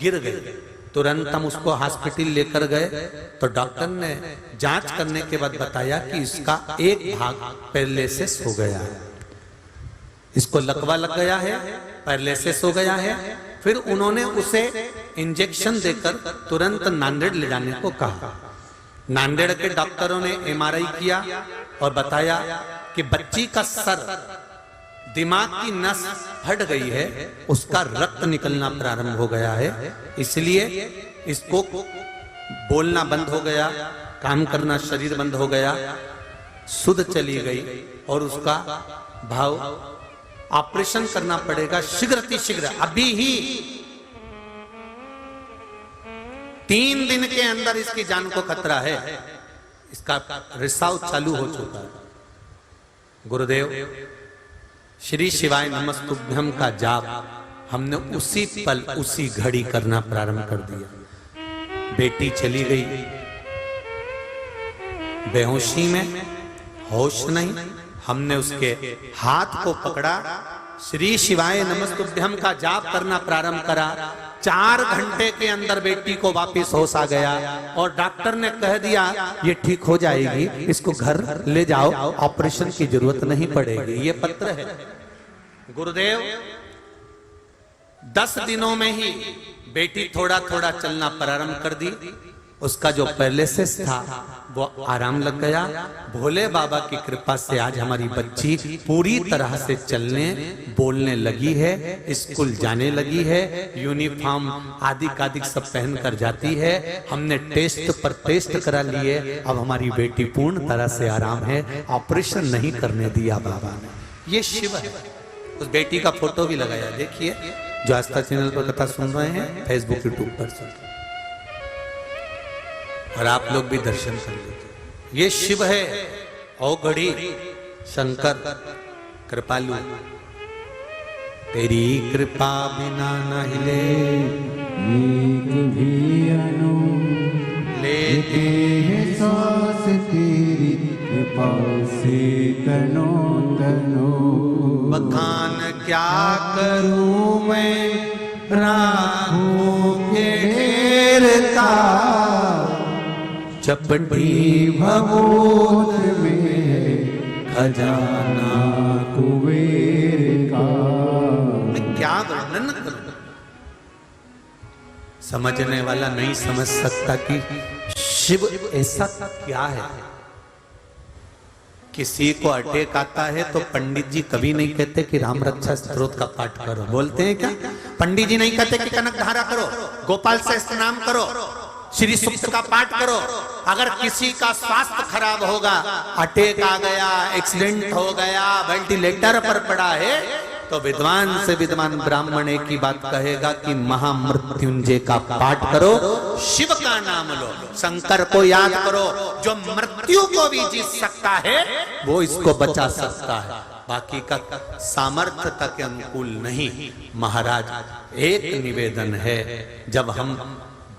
गिर गई। तुरंत हम उसको हॉस्पिटल लेकर गए तो डॉक्टर ने जांच करने के बाद बताया कि इसका एक भाग पैरालिसिस हो गया है, इसको लकवा लग गया है, पैरालिसिस हो गया है। फिर उन्होंने उसे इंजेक्शन देकर तुरंत नांदेड़ ले जाने को कहा। नांदेड़ के डॉक्टरों ने एमआरआई किया और बताया कि बच्ची का सर, दिमाग की नस फट गई है, उसका रक्त निकलना प्रारंभ हो गया है, इसलिए इसको बोलना बंद हो गया, काम करना शरीर बंद हो गया, सुध चली गई और उसका भाव ऑपरेशन करना पड़ेगा शीघ्र अभी ही। 3 दिन के अंदर इसकी जान को खतरा है। इसका रिसाव चालू हो चुका है। गुरुदेव श्री शिवाय नमस्तुभ्यम का जाप हमने उसी पल उसी घड़ी करना प्रारंभ कर दिया। बेटी चली गई बेहोशी में, होश नहीं। हमने उसके हाथ को पकड़ा, श्री शिवाय नमस्तुभ्यम का जाप करना प्रारंभ करा। 4 घंटे के अंदर बेटी को वापस होश आ गया और डॉक्टर ने कह दिया ये ठीक हो जाएगी, इसको घर ले जाओ, ऑपरेशन की जरूरत नहीं पड़ेगी। ये पत्र है गुरुदेव। 10 दिनों में ही बेटी थोड़ा थोड़ा चलना प्रारंभ कर दी। उसका जो पैरालिसिस था वो आराम लग गया। भोले बाबा की कृपा से आज हमारी बच्ची पूरी तरह से चलने बोलने लगी है, स्कूल जाने लगी है, यूनिफॉर्म आदि कादिक सब पहन कर जाती है। हमने टेस्ट पर टेस्ट करा लिए, अब हमारी बेटी पूर्ण तरह से आराम है। ऑपरेशन नहीं करने दिया बाबा ने। ये शिव है। उस बेटी का फोटो भी लगाया, देखिए, जो आस्था चैनल पर कथा सुन रहे हैं, फेसबुक यूट्यूब पर सुन रहे हैं, और आप लोग भी दर्शन कर लीजिए। ये शिव है, औघड़ी शंकर कृपालु। तेरी कृपा बिना न हिले एक भी अनु लेते हैं सांस तेरी कृपा से तनो तनो। बखान क्या करूं मैं राहों के ढेर का, चपटी भगोत में खजाना कुबेर का। मैं क्या वर्णन करूं, समझने वाला नहीं समझ सकता कि शिव ऐसा क्या है। किसी को अटैक आता है तो पंडित जी कभी नहीं कहते कि राम रक्षा स्तोत्र का पाठ करो, बोलते हैं क्या? पंडित जी नहीं कहते कि कनक धारा करो, गोपाल से स्नान करो, श्री सूक्त का पाठ करो। अगर किसी का स्वास्थ्य खराब होगा, अटैक आ गया, एक्सीडेंट हो गया, वेंटिलेटर पर पड़ा है, तो विद्वान से विद्वान ब्राह्मण एक ही बात कहेगा कि महामृत्युंजय का पाठ करो, शिव का नाम लो, शंकर को याद करो। जो मृत्यु को भी जीत सकता है वो इसको बचा सकता है, बाकी का सामर्थ्यता के अनुकूल नहीं। महाराज एक निवेदन है, जब हम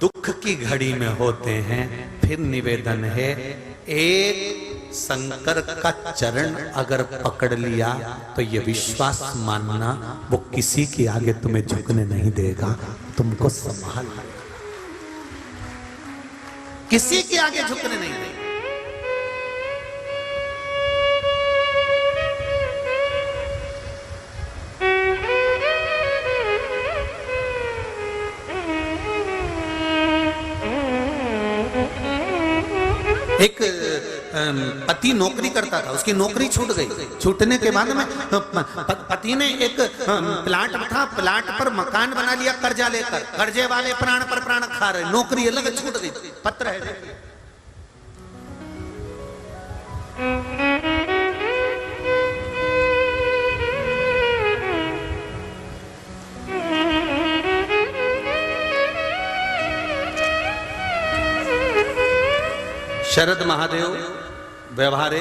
दुख की घड़ी में होते हैं, फिर निवेदन है, एक शंकर का चरण अगर पकड़ लिया तो ये विश्वास मानना वो किसी के आगे तुम्हें झुकने नहीं देगा, तुमको संभाल किसी के आगे झुकने नहीं देगा। एक पति नौकरी करता था, उसकी नौकरी छूट गई। छूटने के बाद में पति ने एक प्लाट था, प्लाट पर मकान बना लिया कर्जा लेकर। कर्जे वाले प्राण पर प्राण खा रहे, नौकरी अलग छूट गई। पत्र है देखिए। शरद महादेव व्यवहारे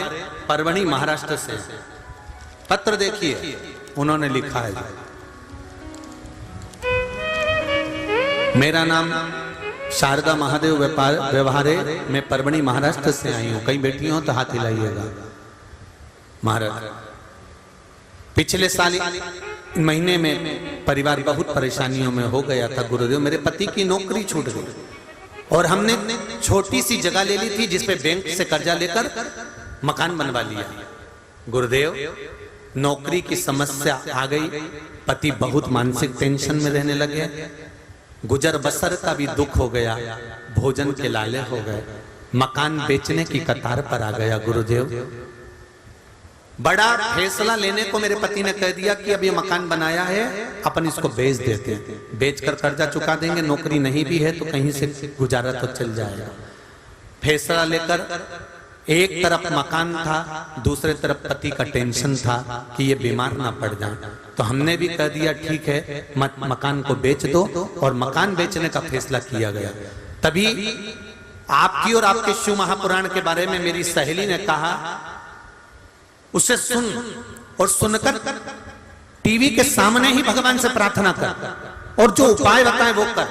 परभणी महाराष्ट्र से पत्र देखिए, उन्होंने लिखा है, मेरा नाम शारदा महादेव व्यवहारे, मैं परभणी महाराष्ट्र से आई हूं। कई बेटी हो तो हाथ हिलाइएगा। महाराज, पिछले साल महीने में परिवार बहुत परेशानियों में हो गया था गुरुदेव। मेरे पति की नौकरी छूट गई और हमने छोटी सी जगह ले ली थी जिसपे बैंक से कर्जा लेकर मकान बनवा लिया। गुरुदेव, नौकरी की समस्या आ गई, पति बहुत मानसिक टेंशन में रहने लगे, गुजर बसर का भी दुख हो गया, भोजन के लाले हो गए, मकान बेचने की कतार पर आ गया। गुरुदेव, बड़ा फैसला लेने को मेरे पति ने कह दिया कि अब ये मकान बनाया है, अपन इसको बेच देते हैं, बेचकर कर्जा चुका देंगे, नौकरी नहीं भी है तो कहीं से गुजारा तो चल जाएगा। फैसला लेकर एक तरफ मकान था, दूसरे तरफ पति का टेंशन था कि ये बीमार ना पड़ जाए। तो हमने भी कह दिया ठीक है, मकान को बेच दो, और मकान बेचने का फैसला किया गया। तभी आपकी और आपके शिव महापुराण के बारे में मेरी सहेली ने कहा, उसे सुन और सुनकर टीवी के सामने ही भगवान से प्रार्थना कर और जो उपाय बताए वो कर।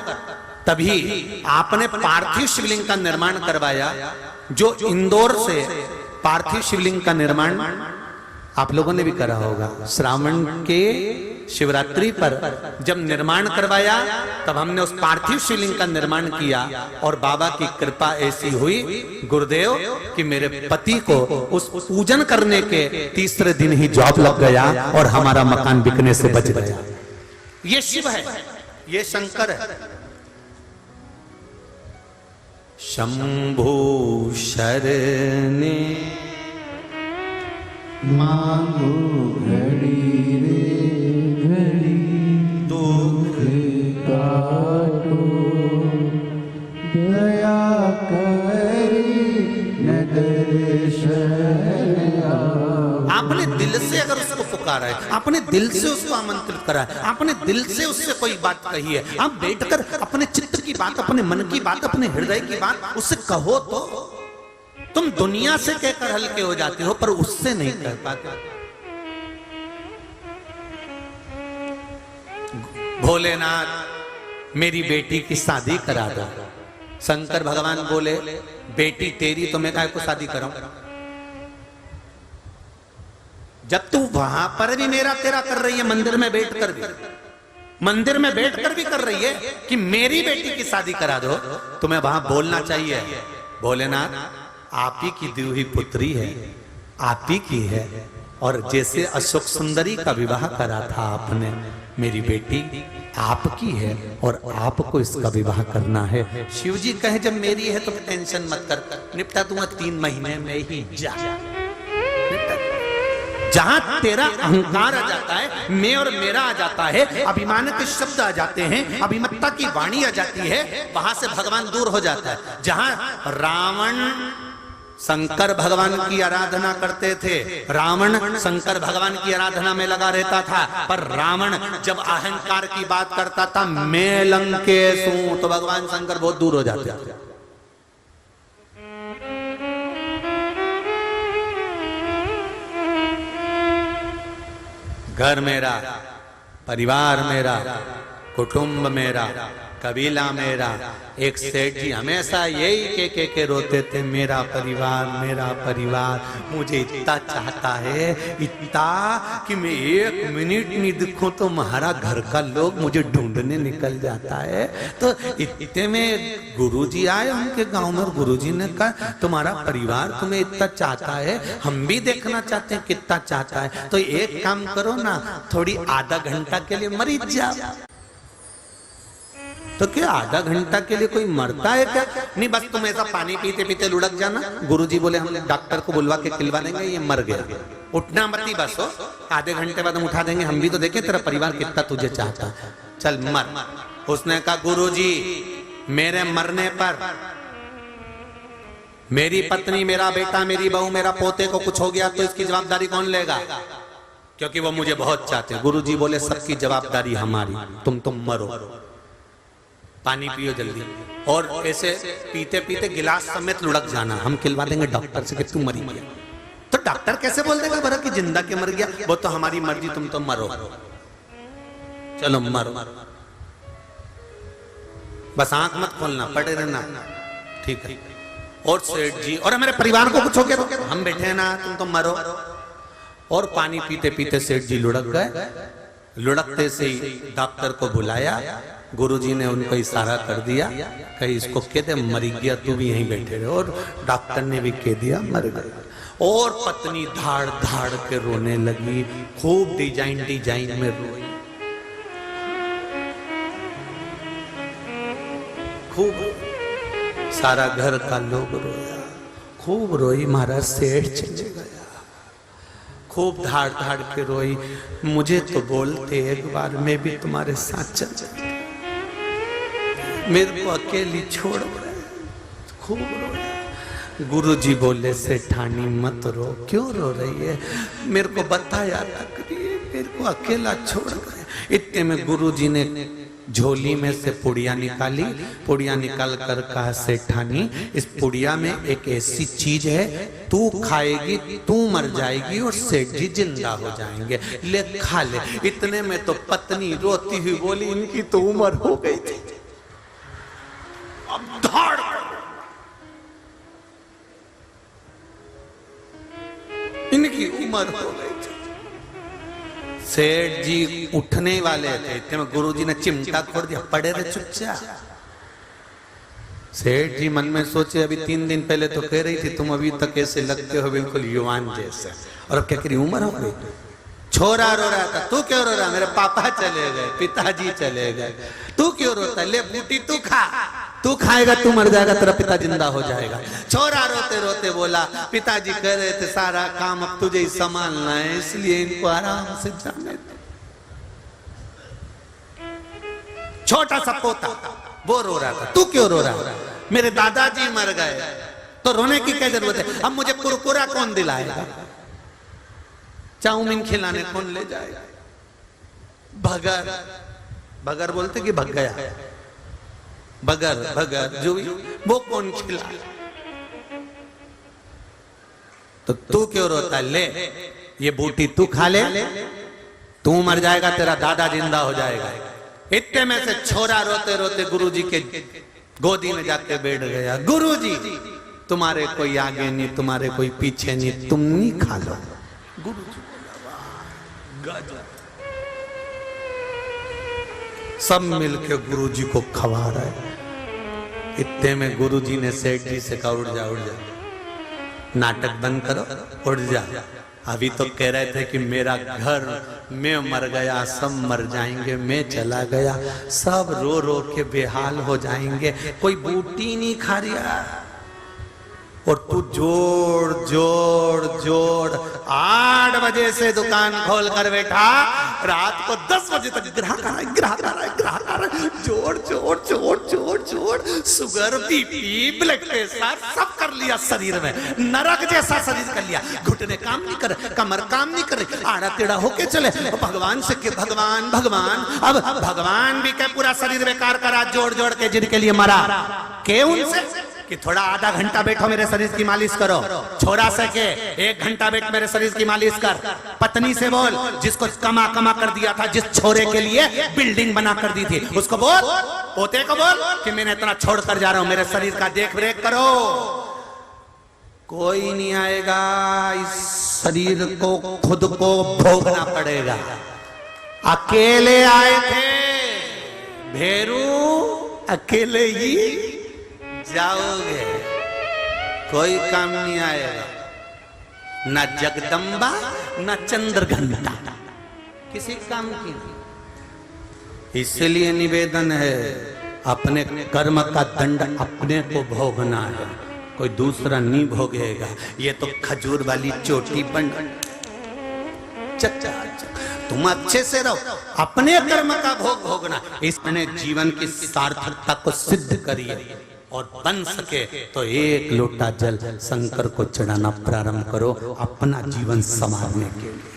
तभी आपने पार्थिव शिवलिंग का निर्माण करवाया, जो इंदौर से पार्थिव शिवलिंग का निर्माण आप लोगों ने भी करा होगा। श्रावण के शिवरात्रि पर जब निर्माण करवाया, तब हमने उस पार्थिव शिवलिंग का निर्माण किया और बाबा की कृपा ऐसी हुई गुरुदेव कि मेरे पति को उस पूजन करने के तीसरे दिन ही जॉब लग गया और हमारा मकान बिकने से बच गया। ये शिव है, ये शंकर है। शंभु शरणे मांगो घड़ी रे घड़ी, दुख काटो दया करी न दर्शन। आपने दिल से अगर उसको पुकारा है, आपने दिल से उसको आमंत्रित करा है, आपने दिल से उससे कोई बात कही है, आप बैठकर अपने चित्त की बात, अपने मन की बात, अपने हृदय की बात उससे कहो तो तुम दुनिया से कहकर हल्के हो जाते हो, पर उससे नहीं कह पाते। भोलेनाथ, मेरी बेटी की शादी करा दो। शंकर भगवान बोले, बेटी तेरी तो मैं काहे को शादी कराऊं? जब तू वहां पर भी मेरा तेरा कर रही है, मंदिर में बैठकर भी, मंदिर में बैठकर भी कर रही है कि मेरी बेटी की शादी करा दो, तुम्हें वहां बोलना चाहिए, भोलेनाथ आप ही की दी हुई पुत्री है, आप ही की है, और जैसे अशोक सुंदरी का विवाह करा था आपने, मेरी बेटी आपकी है और आपको इसका विवाह करना है। शिव जी कहे जब मेरी है तो टेंशन मत कर, निपटा दूंगा 3 महीने में ही। जा, जहां तेरा अहंकार आ जाता है, मैं और मेरा आ जाता है, अभिमान के शब्द आ जाते हैं, अभिमत्ता की वाणी आ जाती है, वहां से भगवान दूर हो जाता है। जहां रावण शंकर भगवान की आराधना करते थे, रावण शंकर भगवान की आराधना में लगा रहता था, पर रावण जब अहंकार की बात करता था, मैं लंकेश हूं, तो भगवान शंकर बहुत दूर हो जाते थे। घर मेरा, परिवार मेरा, कुटुंब मेरा, कबीला मेरा। एक सेठ जी हमेशा यही के रोते थे, मेरा परिवार मुझे इतना चाहता है, इतना कि मैं 1 मिनट नहीं दिखूं तो हमारा घर का लोग मुझे ढूंढने निकल जाता है। तो इतने में गुरुजी आए उनके गांव में, गुरुजी ने कहा तुम्हारा परिवार तुम्हें इतना चाहता है, हम भी देखना चाहते हैं कितना चाहता है, तो एक काम करो ना, थोड़ी आधा घंटा के लिए मरीज जाओ। तो क्या आधा घंटा के लिए कोई मरता है क्या? नहीं, बस तुम ऐसा पानी पीते पीते लुढ़क जाना। गुरुजी बोले हम डॉक्टर को बुलवा के खिलवा देंगे, ये मर गया, उठना मत ही बस हो, आधे घंटे बाद हम उठा देंगे, हम भी तो देखें तेरा परिवार कितना तुझे चाहता है, चल मर। उसने कहा गुरुजी मेरे मरने पर मेरी पत्नी, मेरा बेटा, मेरी बहू, मेरा पोते को कुछ हो गया तो इसकी जवाबदारी कौन लेगा? क्योंकि वो मुझे बहुत चाहते हैं। गुरुजी बोले सबकी जवाबदारी हमारी, तुम मरो, पानी पियो जल्दी। और ऐसे पीते पीते गिलास समेत लुढ़क जाना, हम खिलवा देंगे डॉक्टर से कि तू मरी गया। तो डॉक्टर कैसे बोल देगा भरा कि जिंदा के मर गया? वो तो हमारी मर्जी, तुम तो मरो, चलो मरो, बस आंख मत खोलना, पड़े रहना, ठीक है। और सेठ जी और हमारे परिवार को कुछ हो गया तो हम बैठे हैं ना, तुम तो मरो। और पानी पीते पीते सेठ जी लुढ़क गए। लुढ़कते से ही डॉक्टर को बुलाया, गुरुजी ने उनको इशारा कर दिया, कहीं इसको कह दे मर गया, तू भी यहीं बैठे रहे। और डॉक्टर ने भी कह दिया मर गया। और पत्नी धाड़ धाड़ के रोने लगी, खूब डिजाइन डिजाइन में रोई, खूब। सारा घर का लोग रोया, खूब रोई। महाराज सेठ चले गया, खूब धाड़ धाड़ के रोई। मुझे तो बोलते एक बार, मैं भी तुम्हारे साथ चल जाती, मेरे को अकेली छोड़ गए। खूब रोया। गुरुजी बोले सेठानी मत रो, क्यों रो रही है? मेरे को बताया था करिए, मेरे को अकेला छोड़ गए। इतने में गुरुजी ने झोली में से पुड़िया निकाली, पुड़िया निकाल कर कहा सेठानी इस पुड़िया में एक ऐसी चीज है, तू खाएगी तू मर जाएगी और सेठ जी जिंदा हो जाएंगे, ले खा ले। इतने में तो पत्नी रोती हुई बोली इनकी तो उम्र हो गई थी, अब धाड़ इनकी उम्र हो गई थी। सेठ जी उठने वाले थे, इतने में गुरुजी ने चिमटा खोल दिया, पड़े रहे चुपचाप। सेठ जी मन में सोचे अभी 3 दिन पहले तो कह रही थी तुम अभी तक ऐसे लगते हो बिल्कुल युवान जैसे, और अब क्या करी उम्र हो गई। छोरा रो रहा था, तू क्यों रो रहा? मेरे पापा चले गए, पिताजी चले गए, तू क्यों रोता? ले बूटी तू खा, तू खाएगा तू मर जाएगा, तेरा पिता जिंदा हो जाएगा। छोरा रोते रोते बोला पिताजी कह रहे थे सारा काम अब तुझे ही संभालना है, इसलिए इनको आराम से जाने दो। छोटा सा पोता वो रो रहा था, तू क्यों रो रहा है? मेरे दादाजी मर गए, तो रोने की क्या जरूरत है? अब मुझे कुरकुरा कौन दिलाएगा, चाउमीन खिलाने कौन ले जाएगा? भगर भगर बोलते कि भग गया, बगर भगर जो वो कौन खिला? तो तू क्यों रोता? ले ये बूटी तू खा ले, तू मर जाएगा, तेरा दादा जिंदा हो जाएगा। इतने में से छोरा रोते रोते गुरुजी के गोदी में जाके बैठ गया। गुरुजी तुम्हारे कोई आगे नहीं, तुम्हारे कोई पीछे नहीं, तुम नहीं खा लो। गुरुजी सब मिलके गुरुजी को खवा रहे। इतने में गुरुजी ने सेठ जी से कहा उठ जा उठ जा, नाटक बंद करो, उठ जा। अभी तो कह रहे थे कि मेरा घर, मैं मर गया सब मर जाएंगे, मैं चला गया सब रो रो के बेहाल हो जाएंगे, कोई बूटी नहीं खा रहा। और तू जोड़ जोड़ जोड़ 8 बजे से दुकान खोल कर बैठा, रात को 10 बजे तक ग्राहक आ रहा है, ग्राहक आ रहा है, ग्राहक आ रहा है, जोड़ जोड़ जोड़ जोड़ जोड़। शुगर बीपी ब्लड प्रेशर सब कर लिया शरीर में, नरक जैसा शरीर कर लिया। घुटने काम नहीं कर, कमर काम नहीं कर रही, आड़ा टेढ़ा होके चले। भगवान से के भगवान भगवान, अब भगवान भी क्या पूरा शरीर बेकार करा जोड़ जोड़ के, जिनके लिए मरा के उनसे कि थोड़ा आधा घंटा बैठो मेरे शरीर की मालिश करो। छोरा से के 1 घंटा बैठ मेरे शरीर की मालिश कर। पत्नी से बोल जिसको कमा कमा कर दिया था, जिस छोरे के लिए बिल्डिंग बना कर दी थी, उसको बोल, पोते को बोल कि मैंने इतना छोड़ कर जा रहा हूं, मेरे शरीर का देख रेख करो। कोई नहीं आएगा, इस शरीर को खुद को भोगना पड़ेगा। अकेले आए थे भेरू, अकेले ही जाओगे, कोई काम नहीं आएगा, न जगदम्बा न चंद्रघंटा, किसी काम की नहीं। इसलिए निवेदन है अपने कर्म का दंड अपने को भोगना है, कोई दूसरा नहीं भोगेगा। ये तो खजूर वाली चोटी बन चचा, तुम अच्छे से रहो, अपने कर्म का भोग भोगना। इसने जीवन की सार्थकता को सिद्ध करिए और बन सके तो एक लोटा जल शंकर को चढ़ाना प्रारंभ करो अपना जीवन संवारने के लिए।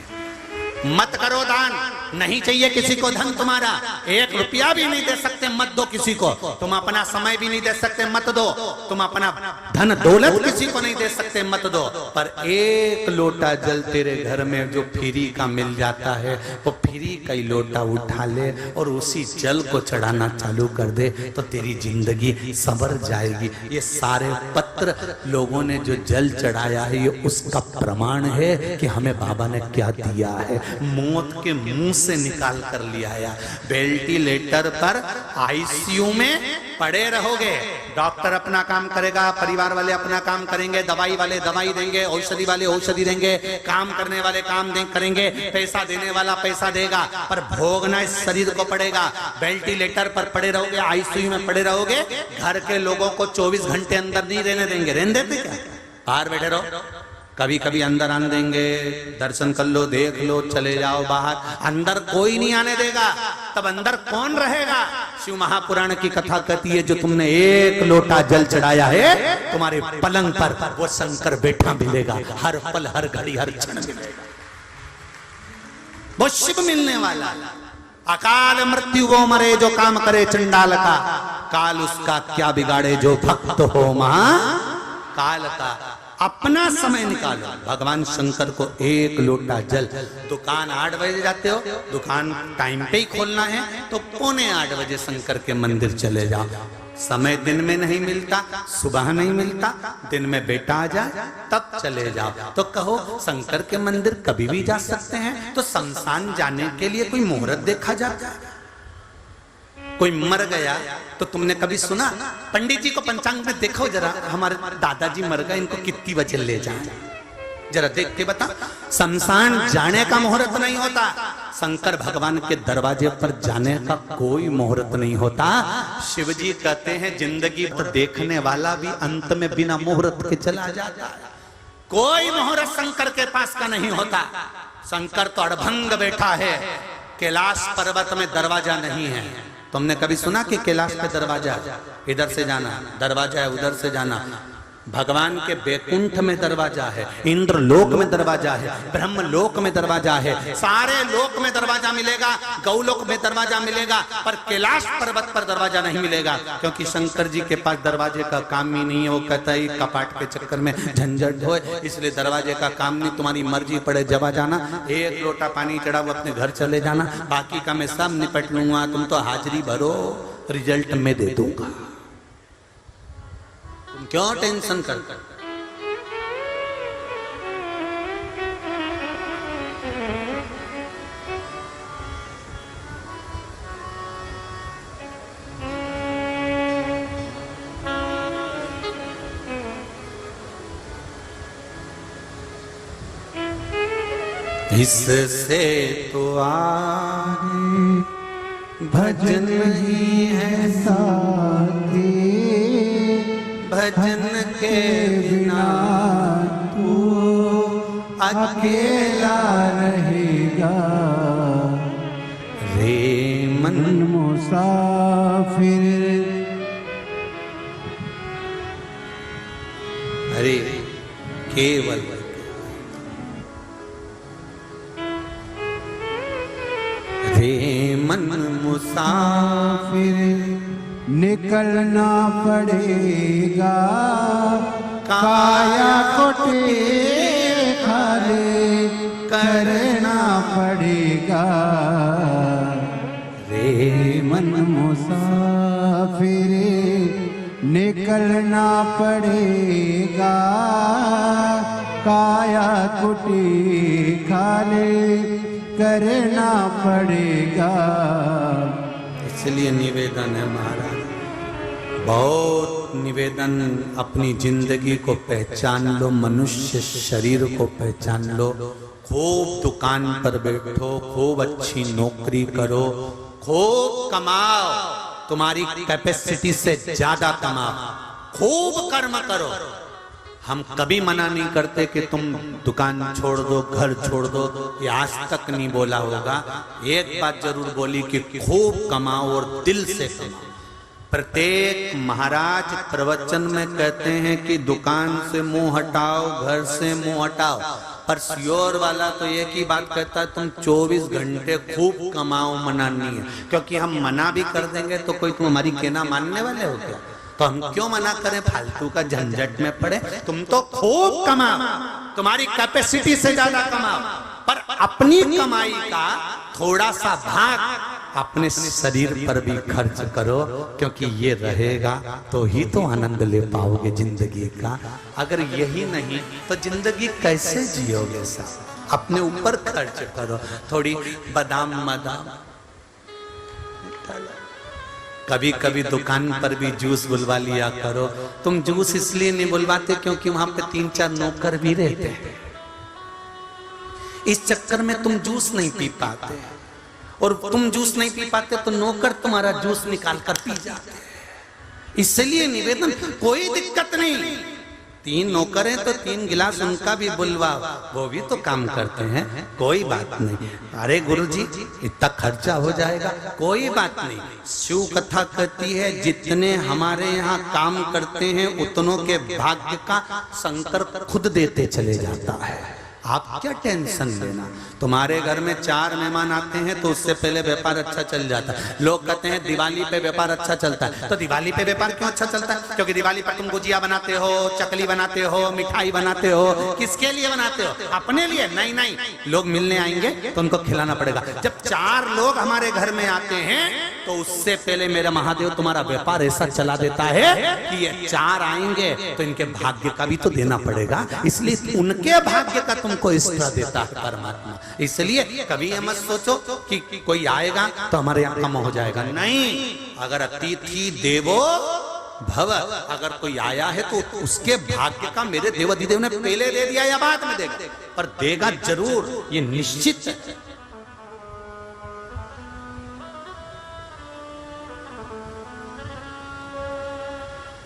मत करो दान, नहीं चाहिए किसी को धन तुम्हारा, 1 रुपया भी नहीं दे सकते मत दो किसी को, तुम अपना समय भी नहीं दे सकते मत दो, तुम अपना धन दौलत किसी को नहीं दे सकते मत दो, पर 1 लोटा जल तेरे घर में जो फ्री का मिल जाता है वो फ्री का ही लोटा उठा ले और उसी जल को चढ़ाना चालू कर दे तो तेरी जिंदगी संवर जाएगी। ये सारे पत्र लोगों ने जो जल चढ़ाया है ये उसका प्रमाण है कि हमें बाबा ने क्या दिया है। मौत के मुंह से निकाल कर लिया है। वेंटिलेटर पर आईसीयू में पड़े रहोगे, डॉक्टर अपना काम करेगा, परिवार वाले अपना काम करेंगे, दवाई वाले दवाई देंगे, औषधि वाले औषधि देंगे, काम करने वाले काम करेंगे, पैसा देने वाला पैसा देगा, पर भोगना इस शरीर को पड़ेगा। वेंटिलेटर पर पड़े रहोगे, आईसीयू में पड़े रहोगे, घर के लोगों को 24 घंटे अंदर नहीं रहने देंगे। रहने देते क्या? बाहर बैठे रहो, कभी कभी अंदर आने देंगे, दर्शन कर लो, देख लो, चले जाओ बाहर, अंदर कोई नहीं आने देगा। तब अंदर कौन रहेगा? शिव महापुराण की कथा कहती है जो तुमने 1 लोटा जल चढ़ाया है तुम्हारे पलंग पर वो शंकर बैठा मिलेगा, हर पल हर घड़ी हर क्षण मिलेगा, वो शिव मिलने वाला। अकाल मृत्यु वो मरे जो काम करे चंडाल का, काल उसका क्या बिगाड़े जो भक्त हो महाकाल का। अपना समय निकालो, भगवान शंकर को 1 लोटा जल। दुकान 8 बजे जाते हो, दुकान टाइम पे ही खोलना है तो 7:45 बजे शंकर के मंदिर चले जाओ। समय दिन में नहीं मिलता, सुबह नहीं मिलता, दिन में बेटा आ जाए तब चले जाओ। तो कहो शंकर के मंदिर कभी भी जा सकते हैं, तो शमशान जाने के लिए कोई मुहूर्त देखा जाता है? कोई मर गया तो तुमने कभी सुना? पंडित जी को पंचांग में देखो जरा, हमारे दादाजी मर गए, इनको कितनी बजे ले जाए, जरा देख के बता। शमशान जाने का मुहूर्त नहीं होता, शंकर भगवान के दरवाजे पर जाने का कोई मुहूर्त नहीं होता। शिव जी कहते हैं जिंदगी तो देखने वाला भी अंत में बिना मुहूर्त के चला जाता है। कोई मुहूर्त शंकर के पास का नहीं होता। शंकर तो अड़भंग बैठा है, कैलाश पर्वत में दरवाजा नहीं है। तुमने कभी सुना कि कैलाश पे दरवाजा, इधर से जाना दरवाजा है, उधर से जाना? भगवान के बैकुंठ में दरवाजा है, इंद्र लोक में दरवाजा है, ब्रह्म लोक में दरवाजा है, सारे लोक में दरवाजा मिलेगा, गौलोक में दरवाजा मिलेगा, पर कैलाश पर्वत पर दरवाजा नहीं मिलेगा, क्योंकि शंकर जी के पास दरवाजे का काम ही नहीं है। वो कहता है कपाट के चक्कर में झंझट हो, इसलिए दरवाजे का काम नहीं। तुम्हारी मर्जी पड़े जब आ जाना, 1 लोटा पानी चढ़ाओ, अपने घर चले जाना, बाकी का मैं सब निपट लूंगा, तुम तो हाजिरी भरो, रिजल्ट मैं दे दूंगा। तुम क्यों टेंशन करते? इससे तो आगे भजन ही है साथी, भजन के बिना तू अकेला रहेगा। रे मन मन मुसाफिर अरे केवल रे मन मुसाफिर निकलना पड़ेगा, काया को खाले करना पड़ेगा। रे मन मुसाफिर निकलना पड़ेगा, काया कुटी खाले करना पड़ेगा। इसलिए निवेदन है महाराज, बहुत निवेदन, अपनी जिंदगी को पहचान लो, मनुष्य शरीर को पहचान लो। खूब दुकान पर बैठो, खूब अच्छी नौकरी करो, खूब कमाओ, तुम्हारी कैपेसिटी से ज्यादा कमाओ, खूब कर्म करो। हम कभी मना नहीं करते कि तुम दुकान छोड़ दो, घर छोड़ दो, ये आज तक नहीं बोला होगा। एक बात जरूर बोली कि खूब कमाओ और दिल से कमाओ। प्रत्येक महाराज प्रवचन में कहते हैं कि दुकान से मुंह हटाओ, घर से मुंह हटाओ, पर श्योर वाला तो एक ही बात कहता है, तुम 24 घंटे खूब कमाओ, मना नहीं है। क्योंकि हम मना भी कर देंगे तो कोई तुम हमारी कहना मानने वाले हो क्या? तो हम क्यों मना करें, फालतू का झंझट में पड़े। तुम तो खूब कमाओ, तुम्हारी कैपेसिटी से ज्यादा कमाओ, पर अपनी कमाई का थोड़ा सा भाग अपने शरीर पर भी खर्च करो, क्योंकि ये रहेगा तो ही तो आनंद ले पाओगे जिंदगी का। अगर यही नहीं तो जिंदगी कैसे जियोगे साहब? अपने ऊपर खर्च करो, थोड़ी बादाम बादाम। कभी कभी दुकान पर भी जूस बुलवा लिया करो। तुम जूस इसलिए नहीं बुलवाते क्योंकि वहां पे 3-4 नौकर भी रहते हैं, इस चक्कर में तुम जूस नहीं पी पाते। और तुम जूस नहीं पी पाते तो नौकर तुम्हारा जूस निकाल कर पी जाते हैं। इसलिए निवेदन, कोई दिक्कत नहीं, 3 नौकर हैं तो 3 गिलास उनका भी बुलवा, वो भी तो काम करते हैं, कोई बात नहीं। अरे गुरुजी इतना खर्चा हो जाएगा, कोई बात नहीं। शिव कथा कहती है जितने हमारे यहाँ काम करते हैं उतनों के भाग्य का शंकर खुद देते चले जाता है। आप क्या टेंशन लेना। तुम्हारे घर में 4 मेहमान आते हैं तो उससे पहले व्यापार अच्छा चल जाता है। लोग कहते हैं दिवाली पे व्यापार अच्छा चलता है, तो दिवाली पे व्यापार क्यों अच्छा चलता है? क्योंकि दिवाली पर तुम गुजिया बनाते हो, चकली बनाते हो, मिठाई बनाते हो। किसके लिए बनाते हो? अपने लिए? नहीं नहीं, लोग मिलने आएंगे तो उनको खिलाना पड़ेगा। जब 4 लोग हमारे घर में आते हैं तो उससे पहले मेरा महादेव तुम्हारा व्यापार ऐसा चला देता है कि ये 4 आएंगे तो इनके भाग्य का भी तो देना पड़ेगा, इसलिए उनके भाग्य का तुमको एक्स्ट्रा देता है परमात्मा। इसलिए कभी ये मत सोचो कि कोई आएगा तो हमारे यहाँ कम हो जाएगा। नहीं, अगर अतिथि देवो भव, अगर कोई आया है तो उसके भाग्य का मेरे देवाधिदेव ने पहले दे दिया या बाद में देगा, पर देगा जरूर, ये निश्चित है।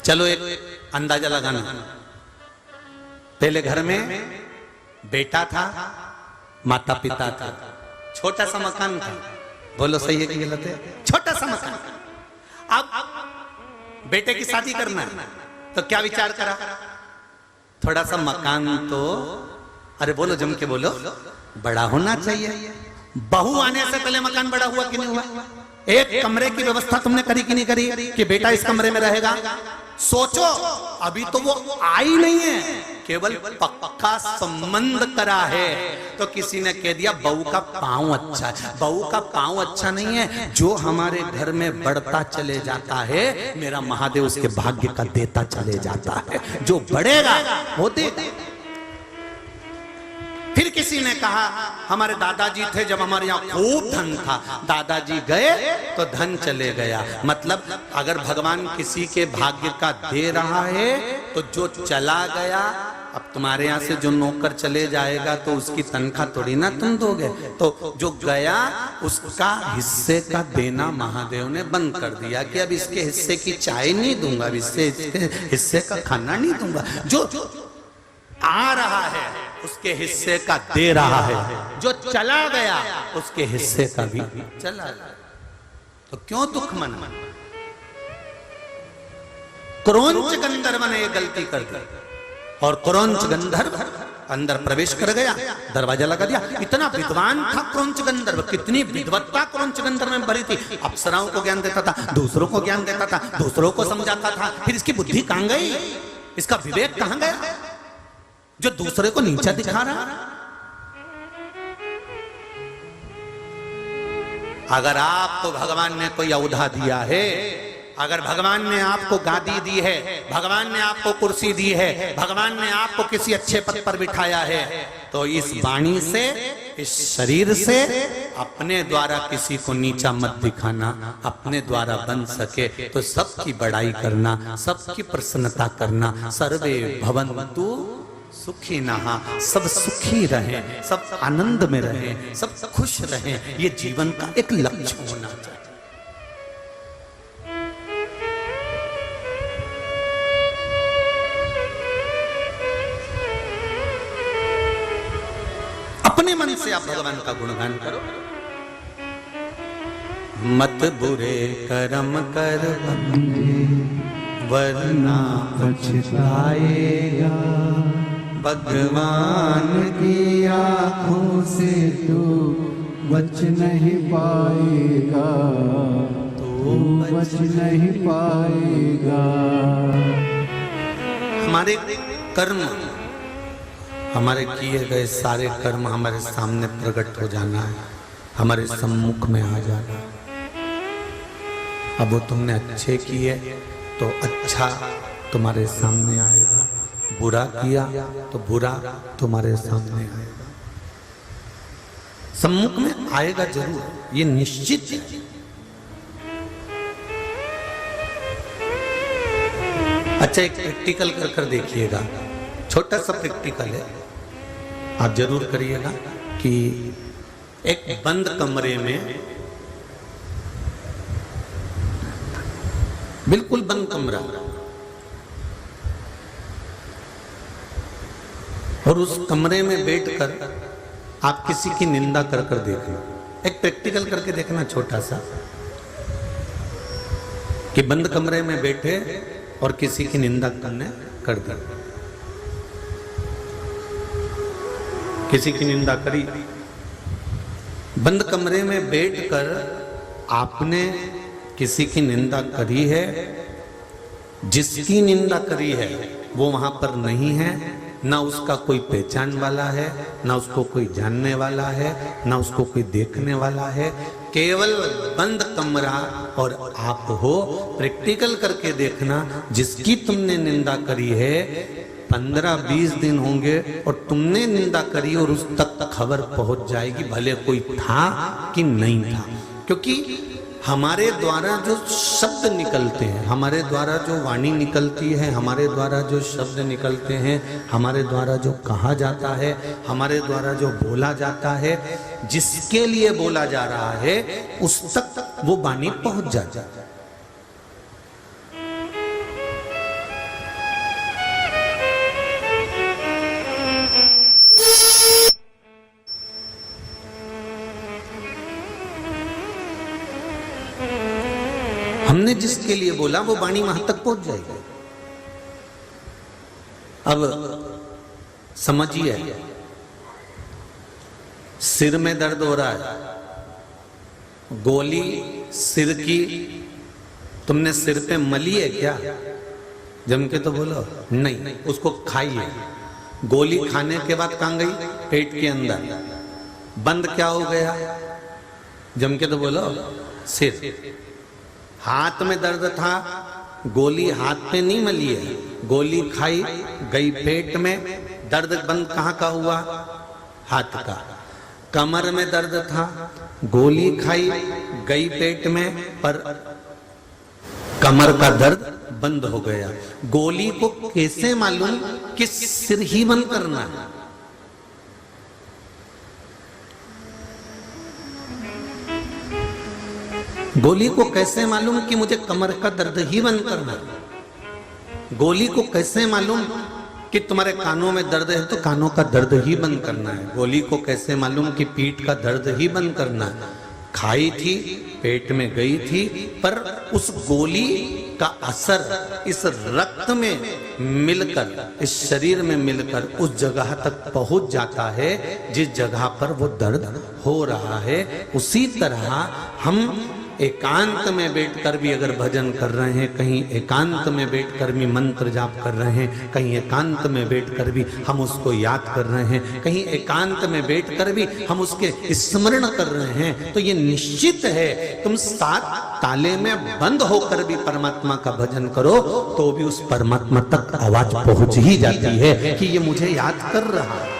चलो एक अंदाजा लगाना। पहले घर में बेटा था, माता पिता था, छोटा सा मकान था। बोलो सही है कि गलत है? छोटा सा मकान। अब बेटे की शादी करना है तो क्या विचार करा? थोड़ा सा मकान तो, अरे बोलो जम के बोलो, बड़ा होना चाहिए। बहू आने से पहले मकान बड़ा हुआ कि नहीं हुआ? एक कमरे की व्यवस्था तुमने करी कि नहीं करी कि बेटा इस कमरे में रहेगा? सोचो, अभी तो वो आई नहीं है, केवल पक्का संबंध करा है। तो किसी ने कह दिया बहू का पांव अच्छा है। बहू का पांव अच्छा नहीं है, जो हमारे घर में बढ़ता चले जाता है मेरा महादेव उसके भाग्य का देता चले जाता है। जो बढ़ेगा वो देगा। फिर किसी ने कहा हमारे दादाजी थे, जब हमारे यहाँ खूब धन था, दादाजी गए तो धन चले गया। मतलब अगर भगवान किसी के भाग्य का दे रहा है तो जो चला गया, अब तुम्हारे यहाँ से जो नौकर चले जाएगा तो उसकी तनख्वाह थोड़ी ना तुम दोगे, तो जो गया उसका हिस्से का देना महादेव ने बंद कर दिया कि अब इसके हिस्से की चाय नहीं दूंगा, अब इसके हिस्से का खाना नहीं दूंगा। जो आ रहा है उसके हिस्से का दे रहा है, जो चला गया उसके हिस्से का भी चला गया। तो क्यों दुख मना? क्रोंच गंधर्व ने एक गलती कर दी और क्रोंच गंधर्व अंदर प्रवेश कर गया, दरवाजा लगा दिया। इतना विद्वान था क्रोंच गंधर्व, कितनी विद्वत्ता क्रोंच गंधर्व में भरी थी। अप्सराओं को ज्ञान देता था, दूसरों को ज्ञान देता था, दूसरों को समझाता था। फिर इसकी बुद्धि कहां गई? इसका विवेक कहां गया जो दूसरे को नीचा दिखा रहा? अगर आपको भगवान ने कोई औधा दिया है, अगर भगवान ने आपको गादी दी है, भगवान ने आपको कुर्सी दी है, भगवान ने आपको किसी अच्छे पद पर बिठाया है, तो इस वाणी से, इस शरीर से अपने द्वारा किसी को नीचा मत दिखाना। अपने द्वारा बन सके तो सबकी बड़ाई करना, सबकी प्रसन्नता करना। सर्वे भवन्तु सुखी नहा, सब सुखी रहें, सब आनंद में रहें, सब खुश रहें। ये जीवन का एक लक्ष्य होना चाहिए। अपने मन से आप भगवान का गुणगान करो। मत बुरे कर्म कर बंदे वरना पछताएगा, भगवान की आंखों से तू बच नहीं पाएगा, तू बच नहीं पाएगा। हमारे कर्म, हमारे किए गए सारे कर्म हमारे सामने प्रकट हो जाना है, हमारे सम्मुख में आ जाना है। अब वो तुमने अच्छे किए तो अच्छा तुम्हारे सामने आएगा, बुरा किया तो बुरा तुम्हारे सामने आएगा, सम्मुख में आएगा जरूर, ये निश्चित है। अच्छा, एक प्रैक्टिकल कर कर देखिएगा, छोटा सा प्रैक्टिकल है, आप जरूर करिएगा कि एक बंद कमरे में, बिल्कुल बंद कमरा, और उस कमरे में बैठकर आप किसी की निंदा कर कर देखना। एक प्रैक्टिकल करके देखना छोटा सा, कि बंद कमरे में बैठे और किसी की निंदा करने कर दी, किसी की निंदा करी, बंद कमरे में बैठकर आपने किसी की निंदा करी है, जिसकी निंदा करी है वो वहां पर नहीं है, ना उसका कोई पहचान वाला है, ना उसको कोई जानने वाला है, ना उसको कोई देखने वाला है, केवल बंद कमरा और आप हो। प्रैक्टिकल करके देखना, जिसकी तुमने निंदा करी है 15-20 दिन होंगे और तुमने निंदा करी और उस तक खबर पहुंच जाएगी, भले कोई था कि नहीं था। क्योंकि हमारे द्वारा जो शब्द निकलते हैं, हमारे द्वारा जो वाणी निकलती है, हमारे द्वारा जो शब्द निकलते हैं, हमारे द्वारा जो कहा जाता है, हमारे द्वारा जो बोला जाता है, जिसके लिए बोला जा रहा है उस तक वो वाणी पहुंच जाता है। हमने जिसके लिए बोला वो वाणी वहां तक पहुंच जाएगी। अब समझिए, सिर में दर्द हो रहा है, गोली सिर की तुमने सिर पे मली है क्या? जम के तो बोलो नहीं, उसको खाइए। गोली खाने के बाद कहां गई? पेट के अंदर। बंद क्या हो गया? जम के तो बोलो सिर। हाथ में दर्द था, गोली हाथ पे नहीं मली है, गोली खाई गई पेट में, दर्द बंद कहाँ का हुआ? हाथ का। कमर में दर्द था, गोली खाई गई पेट में, पर कमर का दर्द बंद हो गया। गोली को कैसे मालूम कि सिर ही बंद करना है? गोली को कैसे मालूम कि मुझे कमर का दर्द ही बंद करना है? गोली को कैसे मालूम कि तुम्हारे कानों में दर्द है तो कानों का दर्द ही बंद करना है? गोली को कैसे मालूम कि पीठ का दर्द ही बंद करना है? खाई थी, पेट में गई थी, पर उस गोली का असर इस रक्त में मिलकर, इस शरीर में मिलकर उस जगह तक पहुंच जाता है जिस जगह पर वो दर्द हो रहा है। उसी तरह हम एकांत में बैठकर भी अगर भजन कर रहे हैं, कहीं एकांत में बैठकर भी मंत्र जाप कर रहे हैं, कहीं एकांत में बैठकर भी हम उसको याद कर रहे हैं, कहीं एकांत में बैठकर भी हम उसके स्मरण कर रहे हैं, तो ये निश्चित है तुम 7 ताले में बंद होकर भी परमात्मा का भजन करो तो भी उस परमात्मा तक आवाज पहुंच ही जाती है कि ये मुझे याद कर रहा है।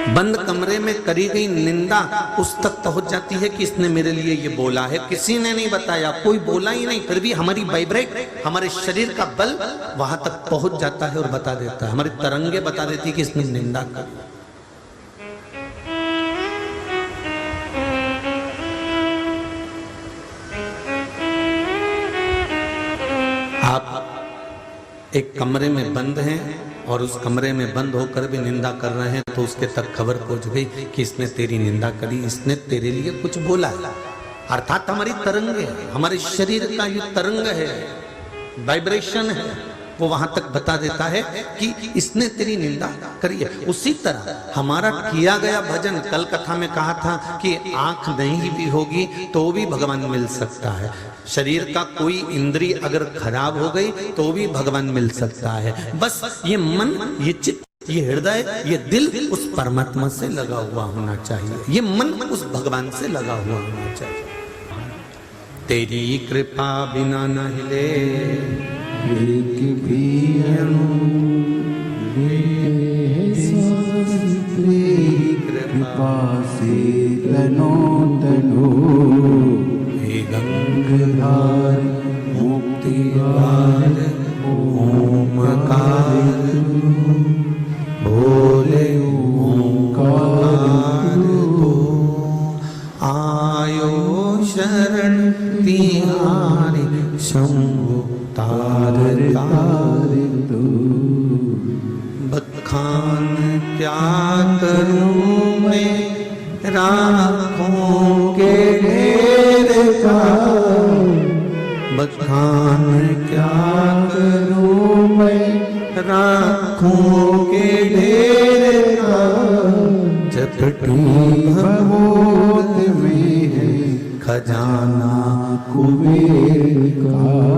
बंद कमरे में करी गई निंदा उस तक पहुंच जाती है कि इसने मेरे लिए ये बोला है, किसी ने नहीं बताया, कोई बोला ही नहीं, फिर भी हमारी वाइब्रेट, हमारे शरीर का बल वहां तक पहुंच जाता है और बता देता है, हमारी तरंगे बता देती है कि इसने निंदा करी। आप एक कमरे में बंद हैं, और उस कमरे में बंद होकर भी निंदा कर रहे हैं तो उसके तक खबर पहुंच गई कि इसने तेरी निंदा करी, इसने तेरे लिए कुछ बोला। अर्थात हमारी तरंग है, हमारे शरीर का ये तरंग है, वाइब्रेशन है, वो वहां तक बता देता है कि इसने तेरी निंदा करी है। उसी तरह हमारा किया गया भजन, कल कथा में कहा था कि आंख नहीं भी होगी तो भी भगवान मिल सकता है, शरीर का कोई इंद्रिय अगर खराब हो गई तो भी भगवान मिल सकता है। बस ये मन, ये चित्त, ये हृदय, ये दिल उस परमात्मा से लगा हुआ होना चाहिए, ये मन उस भगवान से लगा हुआ होना चाहिए। तेरी कृपा बिना न हिले एक भी अणु तेरी कृपा से तनो तनो, हे गंगाधर मुक्तिदार ओमकार भोले ओमकार तो आयो शरण तिहारी शंभु तार तार तू। बखान क्या करूं मैं राखों के ढेर का, बखान क्या करूं मैं राखों के ढेर का, झपटी भगवत में है खजाना कुबेर का।